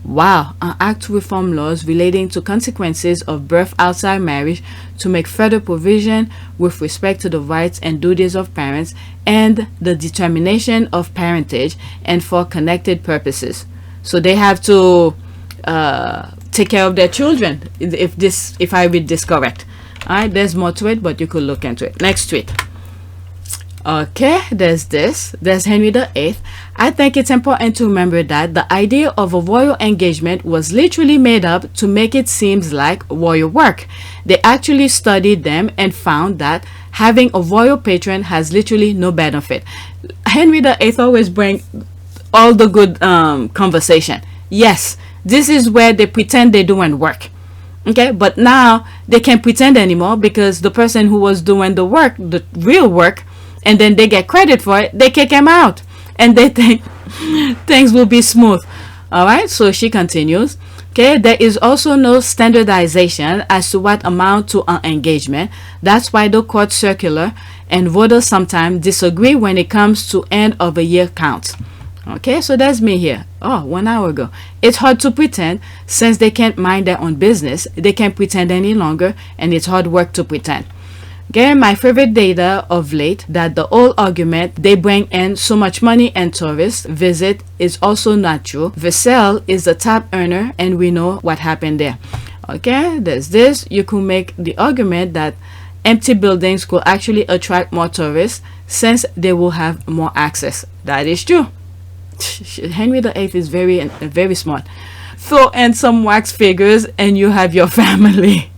wow. An act to reform laws relating to consequences of birth outside marriage to make further provision with respect to the rights and duties of parents and the determination of parentage and for connected purposes. So they have to take care of their children, if I read this correct. All right, there's more to it, but you could look into it. Next tweet. Okay, there's Henry VIII. I think it's important to remember that the idea of a royal engagement was literally made up to make it seem like royal work. They actually studied them and found that having a royal patron has literally no benefit. Henry VIII always bring all the good conversation. Yes, this is where they pretend they're doing work. Okay, but now they can't pretend anymore because the person who was doing the work, the real work, and then they get credit for it, they kick him out and they think things will be smooth. All right, so she continues. Okay, there is also no standardization as to what amount to an engagement. That's why the court circular and voters sometimes disagree when it comes to end of a year counts. Okay, so that's me here. Oh, 1 hour ago. It's hard to pretend since they can't mind their own business. They can't pretend any longer, and it's hard work to pretend. Okay, my favorite data of late that the old argument they bring in so much money and tourists visit is also not true. Versailles is the top earner, and we know what happened there. Okay, there's this. You could make the argument that empty buildings could actually attract more tourists since they will have more access. That is true. Henry VIII is very smart. Throw in some wax figures and you have your family.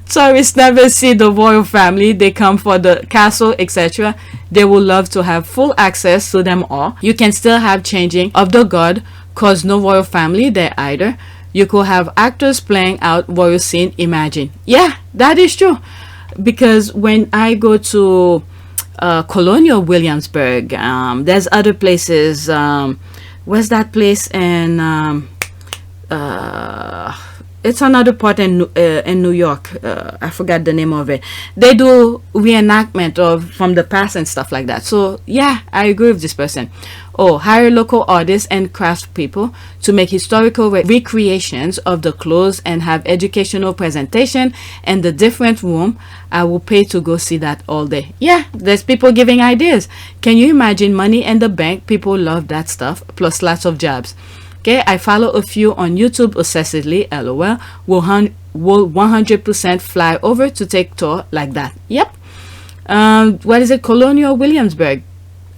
Tourists never see the royal family. They come for the castle, etc. They would love to have full access to them all. You can still have changing of the guard cause no royal family there either. You could have actors playing out royal scene. Imagine. Yeah, that is true. Because when I go to Colonial Williamsburg, there's other places. Where's that place in it's another part in New York. I forgot the name of it. They do reenactment of from the past and stuff like that. So yeah, I agree with this person. Oh, hire local artists and craftspeople to make historical recreations of the clothes and have educational presentation and the different room. I will pay to go see that all day. Yeah, there's people giving ideas. Can you imagine money in the bank? People love that stuff, plus lots of jobs. Okay, I follow a few on YouTube obsessively. LOL. Will 100% fly over to take tour like that. Yep. What is it? Colonial Williamsburg.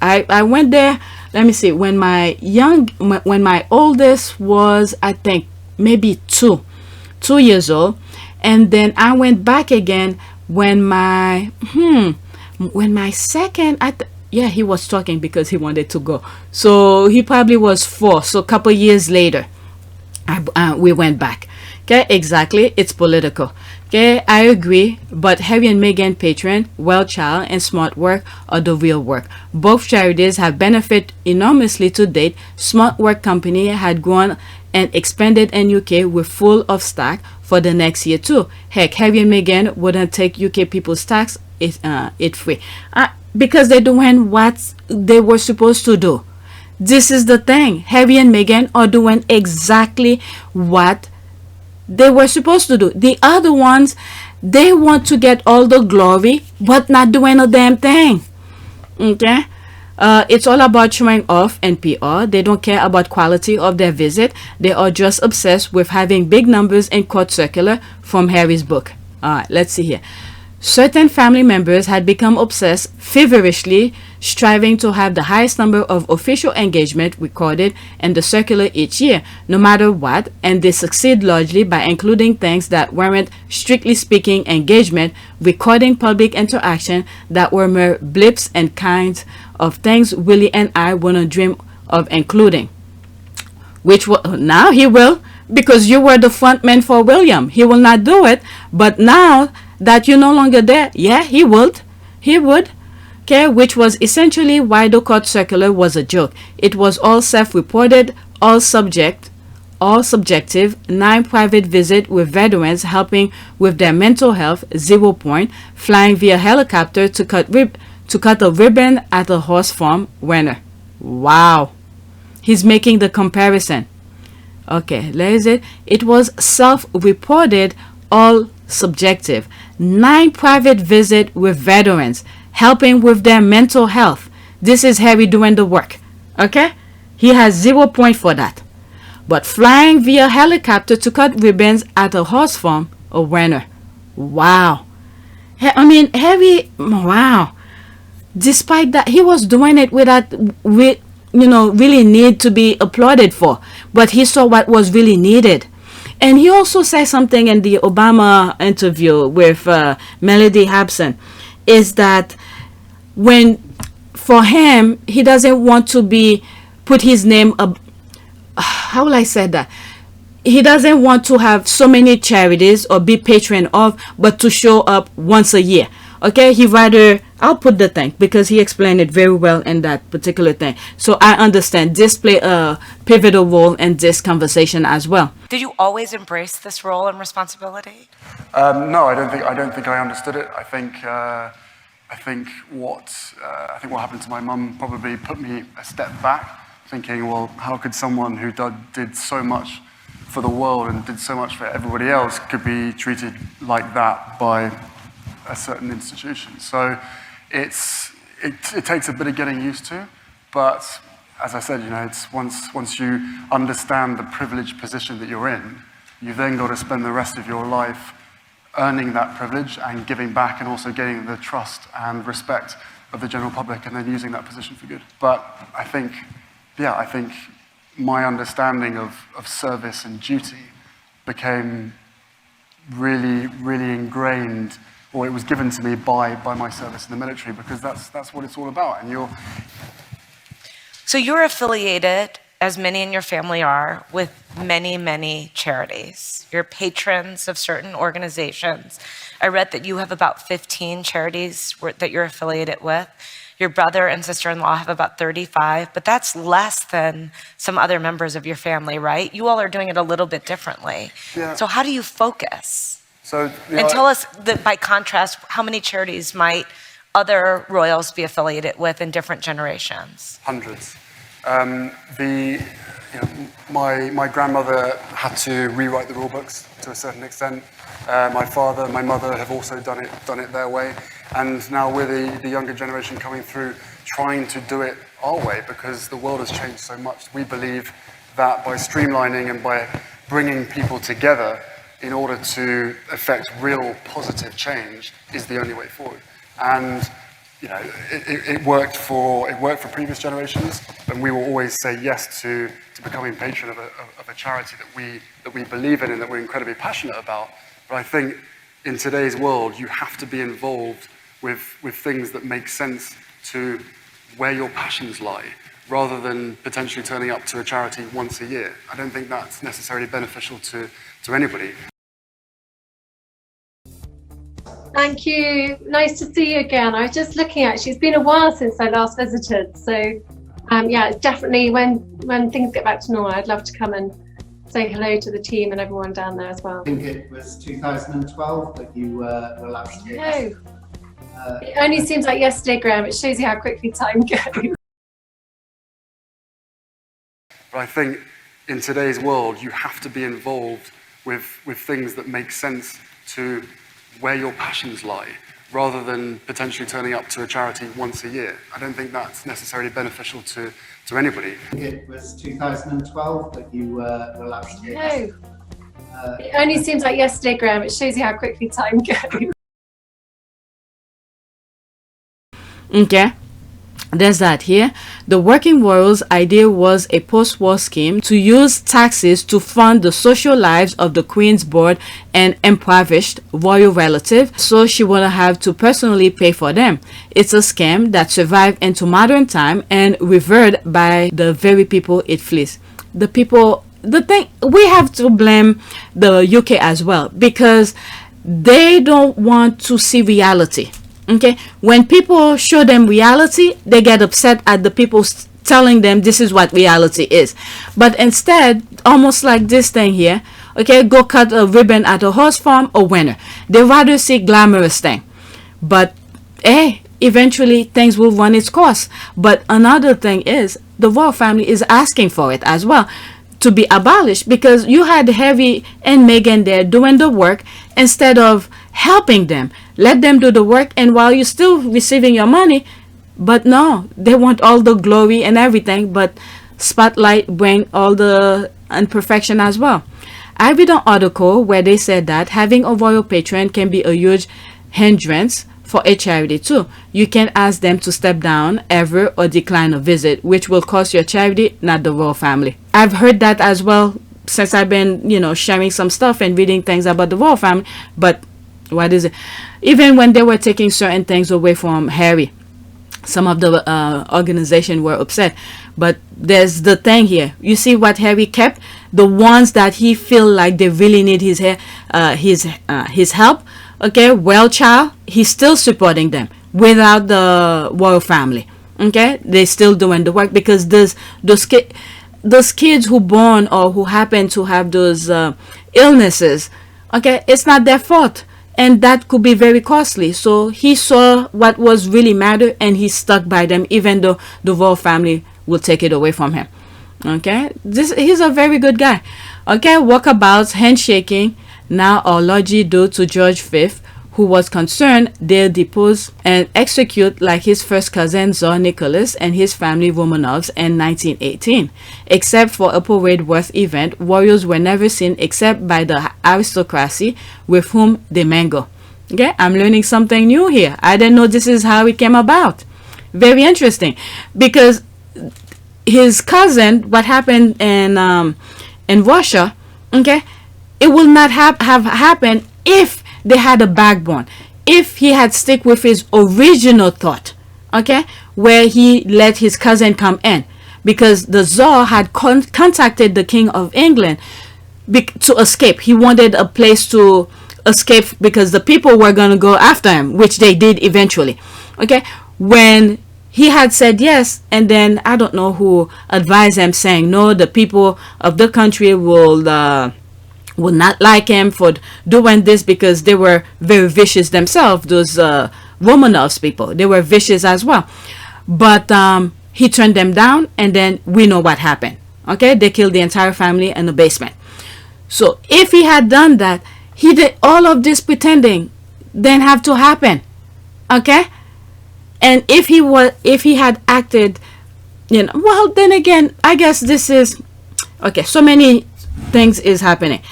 I went there. Let me see. When my oldest was, I think, maybe 2 years old, and then I went back again when my second, yeah, he was talking because he wanted to go. So he probably was 4. So a couple years later, we went back. Okay, exactly. It's political. Okay, I agree. But Harry and Meghan patron, Well Child, and Smart Work are the real work. Both charities have benefited enormously to date. Smart Work company had grown and expanded in UK with full of stock for the next year too. Heck, Harry and Meghan wouldn't take UK people's tax it free. Because they're doing what they were supposed to do. This is the thing. Harry and Meghan are doing exactly what they were supposed to do. The other ones, they want to get all the glory, but not doing a damn thing. Okay? It's all about showing off and PR. They don't care about quality of their visit. They are just obsessed with having big numbers in court circular from Harry's book. Alright, let's see here. Certain family members had become obsessed, feverishly striving to have the highest number of official engagement recorded in the circular each year, no matter what, and they succeed largely by including things that weren't, strictly speaking, engagement, recording public interaction that were mere blips and kinds of things Willie and I wouldn't dream of including. Which now he will, because you were the front man for William. He will not do it, but now that you're no longer there, yeah, he would. Okay, which was essentially why the court circular was a joke. It was all self-reported, all subject all subjective. 9 private visit with veterans helping with their mental health, 0 point. Flying via helicopter to cut a ribbon at a horse farm, winner. Wow. He's making the comparison. Okay, there is it. It was self-reported, all subjective. 9 private visit with veterans helping with their mental health. This is Harry doing the work. Okay? He has 0 point for that. But flying via helicopter to cut ribbons at a horse farm, a winner. Wow. I mean, Harry, wow. Despite that, he was doing it without, really need to be applauded for. But he saw what was really needed. And he also said something in the Obama interview with Melody Hobson, is that for him, he doesn't want to put his name up. How will I say that? He doesn't want to have so many charities or be patron of, but to show up once a year. Okay, he rather, I'll put the thing because he explained it very well in that particular thing. So I understand this play a pivotal role in this conversation as well. Did you always embrace this role and responsibility? No, I don't think I understood it. I think what happened to my mum probably put me a step back, thinking, well, how could someone who did so much for the world and did so much for everybody else could be treated like that by a certain institution? So it takes a bit of getting used to, but as I said, it's once you understand the privileged position that you're in, you've then got to spend the rest of your life earning that privilege and giving back and also gaining the trust and respect of the general public and then using that position for good. But I think my understanding of service and duty became really, really ingrained, or it was given to me by my service in the military, because that's what it's all about. And So you're affiliated, as many in your family are, with many, many charities. You're patrons of certain organizations. I read that you have about 15 charities that you're affiliated with. Your brother and sister-in-law have about 35, but that's less than some other members of your family, right? You all are doing it a little bit differently. Yeah. So how do you focus? So, And tell us, that by contrast, how many charities might other royals be affiliated with in different generations? Hundreds. My grandmother had to rewrite the rule books to a certain extent. My father, my mother have also done it their way. And now we're the younger generation coming through, trying to do it our way, because the world has changed so much. We believe that by streamlining and by bringing people together in order to effect real positive change is the only way forward. And it worked for previous generations, and we will always say yes to becoming patron of a charity that we believe in and that we're incredibly passionate about. But I think in today's world, you have to be involved with things that make sense to where your passions lie, rather than potentially turning up to a charity once a year. I don't think that's necessarily beneficial to anybody. Thank you. Nice to see you again. I was just looking at, it's been a while since I last visited. So definitely when things get back to normal, I'd love to come and say hello to the team and everyone down there as well. I think it was 2012 that you were last year. No. It only seems like yesterday, Graham. It shows you how quickly time goes. But I think in today's world, you have to be involved with things that make sense to where your passions lie, rather than potentially turning up to a charity once a year. I don't think that's necessarily beneficial to anybody. I think it was 2012 that you were last year. No. It only seems like yesterday, Graham. It shows you how quickly time goes. Okay, there's that here. The Working Royals' idea was a post-war scheme to use taxes to fund the social lives of the Queen's board and impoverished royal relative, so she wouldn't have to personally pay for them. It's a scam that survived into modern time and revered by the very people it flees. The thing, we have to blame the UK as well, because they don't want to see reality. Okay, when people show them reality, they get upset at the people telling them this is what reality is. But instead, almost like this thing here. Okay, go cut a ribbon at a horse farm or winter. They rather see glamorous thing. But hey, eventually things will run its course. But another thing is the royal family is asking for it as well to be abolished, because you had Harry and Meghan there doing the work instead of helping them. Let them do the work, and while you're still receiving your money. But no, they want all the glory and everything, but spotlight bring all the imperfection as well. I read an article where they said that having a royal patron can be a huge hindrance for a charity too. You can ask them to step down ever or decline a visit, which will cost your charity, not the royal family. I've heard that as well since I've been, sharing some stuff and reading things about the royal family. But what is it? Even when they were taking certain things away from Harry, some of the organization were upset. But there's the thing here. You see what Harry kept? The ones that he feel like they really need his help. Okay, well, child, he's still supporting them without the royal family. Okay, they're still doing the work, because those kids who born or who happen to have those illnesses, okay, it's not their fault. And that could be very costly. So he saw what was really matter, and he stuck by them, even though the royal family will take it away from him. Okay, he's a very good guy. Okay, walkabouts, handshaking, now apology due to George V, who was concerned they'll depose and execute like his first cousin Tsar Nicholas and his family Romanovs in 1918. Except for a parade worth event, warriors were never seen except by the aristocracy with whom they mingle. Okay, I'm learning something new here. I didn't know this is how it came about. Very interesting, because his cousin, what happened in Russia, okay, it will not have happened if they had a backbone, if he had stick with his original thought, okay, where he let his cousin come in, because the Tsar had contacted the King of England to escape. He wanted a place to escape because the people were going to go after him, which they did eventually. Okay, when he had said yes, and then I don't know who advised him, saying no, the people of the country will not like him for doing this, because they were very vicious themselves. Those Romanovs people, they were vicious as well. But he turned them down, and then we know what happened. Okay, they killed the entire family in the basement. So if he had done that, he did all of this pretending didn't have to happen. Okay, and if he had acted, well, then again, I guess this is okay. So many things is happening.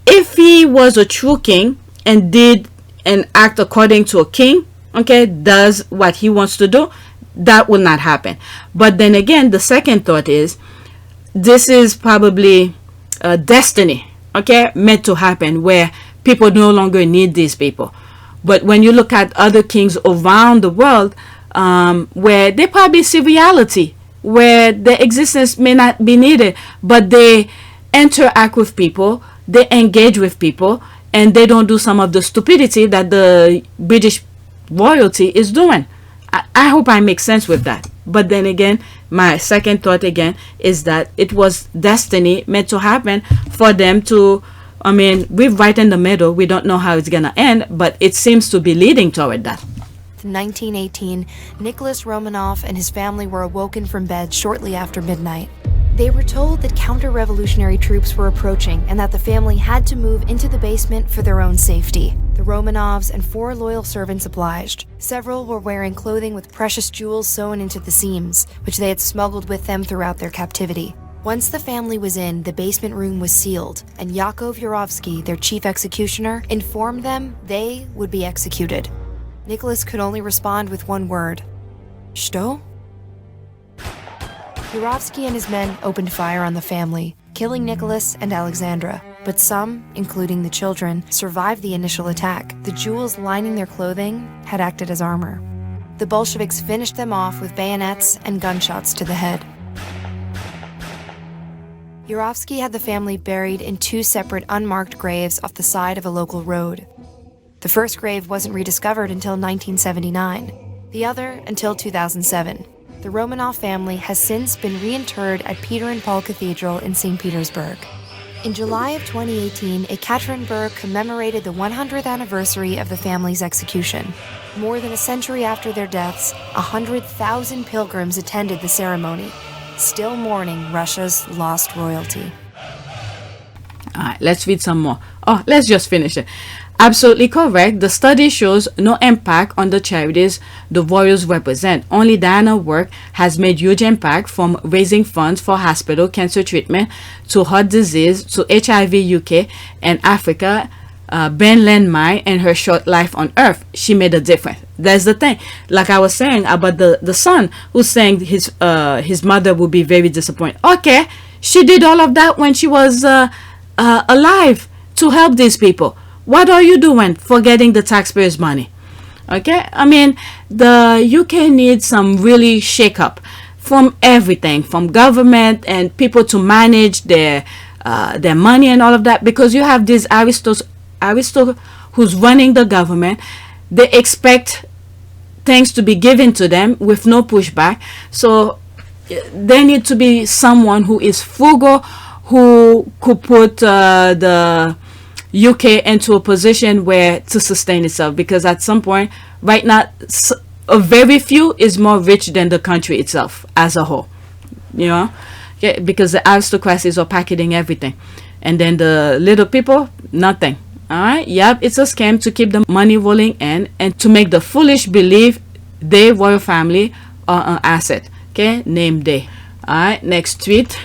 If he was a true king and did and act according to a king, okay, does what he wants to do, that will not happen. But then again, the second thought is, this is probably destiny, okay, meant to happen, where people no longer need these people. But when you look at other kings around the world, where they probably see reality, where their existence may not be needed, but they interact with people, they engage with people, and they don't do some of the stupidity that the British royalty is doing. I hope I make sense with that. But then again, my second thought again is that it was destiny meant to happen for them to, we're right in the middle. We don't know how it's going to end, but it seems to be leading toward that. In 1918, Nicholas Romanov and his family were awoken from bed shortly after midnight. They were told that counter-revolutionary troops were approaching and that the family had to move into the basement for their own safety. The Romanovs and 4 loyal servants obliged. Several were wearing clothing with precious jewels sewn into the seams, which they had smuggled with them throughout their captivity. Once the family was in, the basement room was sealed, and Yakov Yurovsky, their chief executioner, informed them they would be executed. Nicholas could only respond with one word: "Что?" Yurovsky and his men opened fire on the family, killing Nicholas and Alexandra. But some, including the children, survived the initial attack. The jewels lining their clothing had acted as armor. The Bolsheviks finished them off with bayonets and gunshots to the head. Yurovsky had the family buried in 2 separate unmarked graves off the side of a local road. The first grave wasn't rediscovered until 1979, the other until 2007. the Romanov family has since been reinterred at Peter and Paul Cathedral in St. Petersburg. In July of 2018, Ekaterinburg commemorated the 100th anniversary of the family's execution. More than a century after their deaths, 100,000 pilgrims attended the ceremony, still mourning Russia's lost royalty. All right, let's read some more. Oh, let's just finish it. Absolutely correct. The study shows no impact on the charities the royals represent. Only Diana's work has made huge impact, from raising funds for hospital cancer treatment to heart disease to HIV UK and Africa. Ben landmine and her short life on earth, she made a difference. That's the thing. Like I was saying about the son who's saying his mother would be very disappointed. Okay, she did all of that when she was alive to help these people. What are you doing forgetting the taxpayers' money? Okay, I mean, the UK needs some really shake up from everything, from government and people to manage their money and all of that, because you have these aristocrats who's running the government. They expect things to be given to them with no pushback. So there need to be someone who is frugal, who could put the UK into a position where to sustain itself, because at some point right now a very few is more rich than the country itself as a whole, you know. Yeah, because the aristocracies are packing everything, and then the little people nothing. All right, yep, it's a scam to keep the money rolling in and to make the foolish believe they royal family are an asset. Okay, name day. All right, next tweet.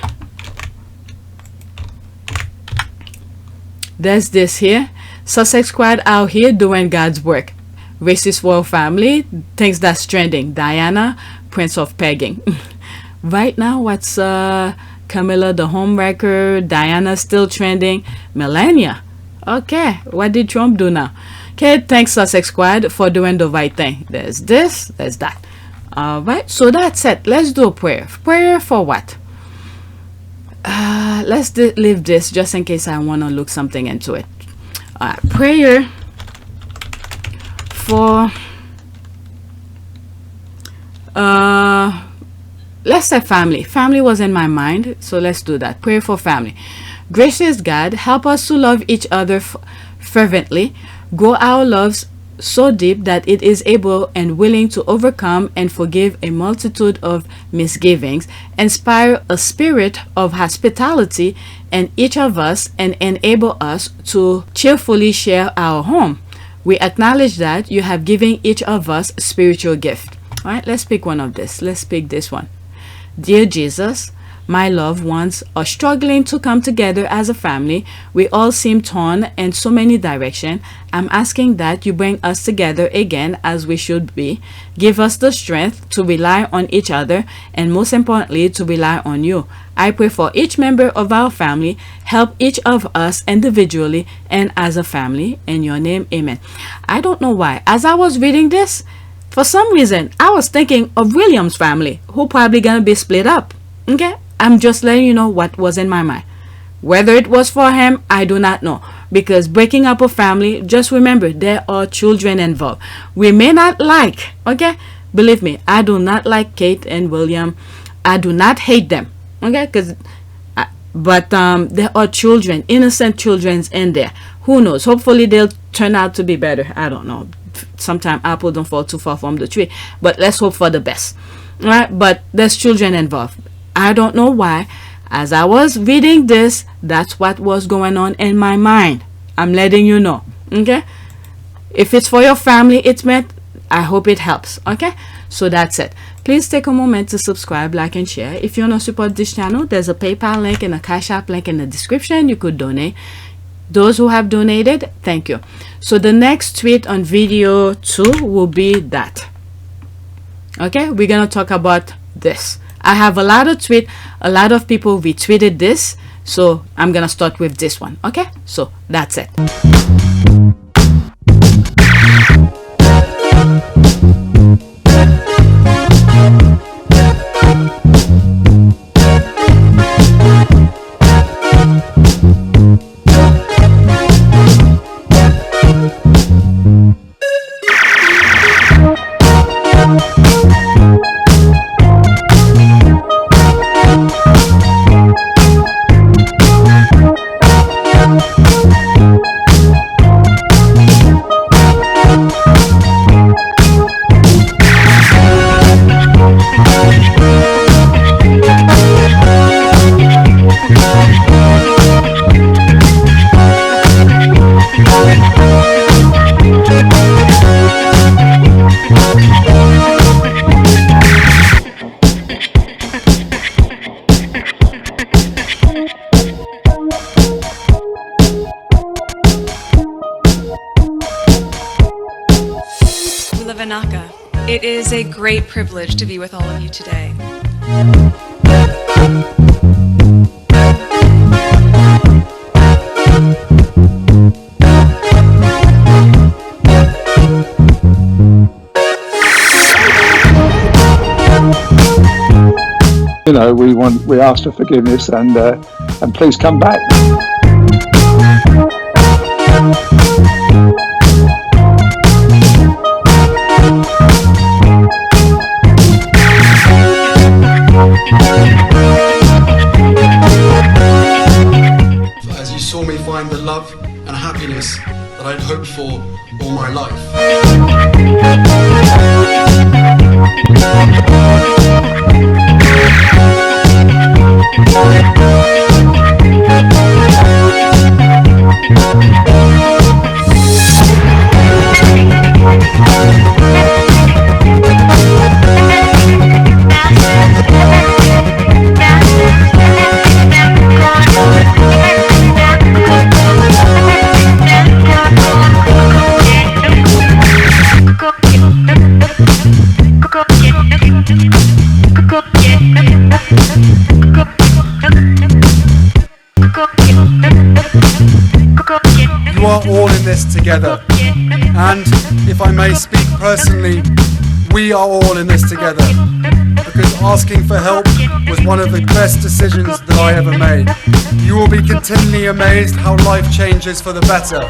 There's this here. Sussex squad out here doing God's work. Racist royal family thinks that's trending. Diana, Prince of Pegging. Right now, what's Camilla the homewrecker? Diana still trending. Melania. Okay, what did Trump do now? Okay, thanks Sussex squad for doing the right thing. There's this, there's that. All right, so that's it. Let's do a prayer. Prayer for what? Let's leave this just in case I want to look something into it. Prayer for let's say family. Family was in my mind, so let's do that. Prayer for family. Gracious God, help us to love each other fervently, grow our loves so deep that it is able and willing to overcome and forgive a multitude of misgivings, inspire a spirit of hospitality in each of us, and enable us to cheerfully share our home. We acknowledge that you have given each of us a spiritual gift. All right, let's pick one of this. Let's pick this one. Dear Jesus, my loved ones are struggling to come together as a family. We all seem torn in so many directions. I'm asking that you bring us together again as we should be. Give us the strength to rely on each other, and most importantly, to rely on you. I pray for each member of our family. Help each of us individually and as a family. In your name, amen. I don't know why. As I was reading this, for some reason, I was thinking of William's family, who probably gonna be split up. Okay? I'm just letting you know what was in my mind. Whether it was for him, I do not know. Because breaking up a family, just remember, there are children involved. We may not like, okay? Believe me, I do not like Kate and William. I do not hate them, okay? But there are children, innocent children in there. Who knows? Hopefully they'll turn out to be better. I don't know. Sometimes apple don't fall too far from the tree. But let's hope for the best. All right? But there's children involved. I don't know why. As I was reading this, that's what was going on in my mind. I'm letting you know. Okay? If it's for your family, it's meant, I hope it helps. Okay? So that's it. Please take a moment to subscribe, like, and share. If you want to support this channel, there's a PayPal link and a Cash App link in the description. You could donate. Those who have donated, thank you. So the next tweet on video 2 will be that. Okay? We're going to talk about this. I have a lot of tweets. A lot of people retweeted this. So I'm going to start with this one. Okay? So that's it. Lavanaka. It is a great privilege to be with all of you today. You know, we ask for forgiveness and please come back. As you saw me find the love and happiness that I'd hoped for all my life. You are all in this together, and if I may speak personally, we are all in this together, because asking for help was one of the best decisions that I ever made. You will be continually amazed how life changes for the better.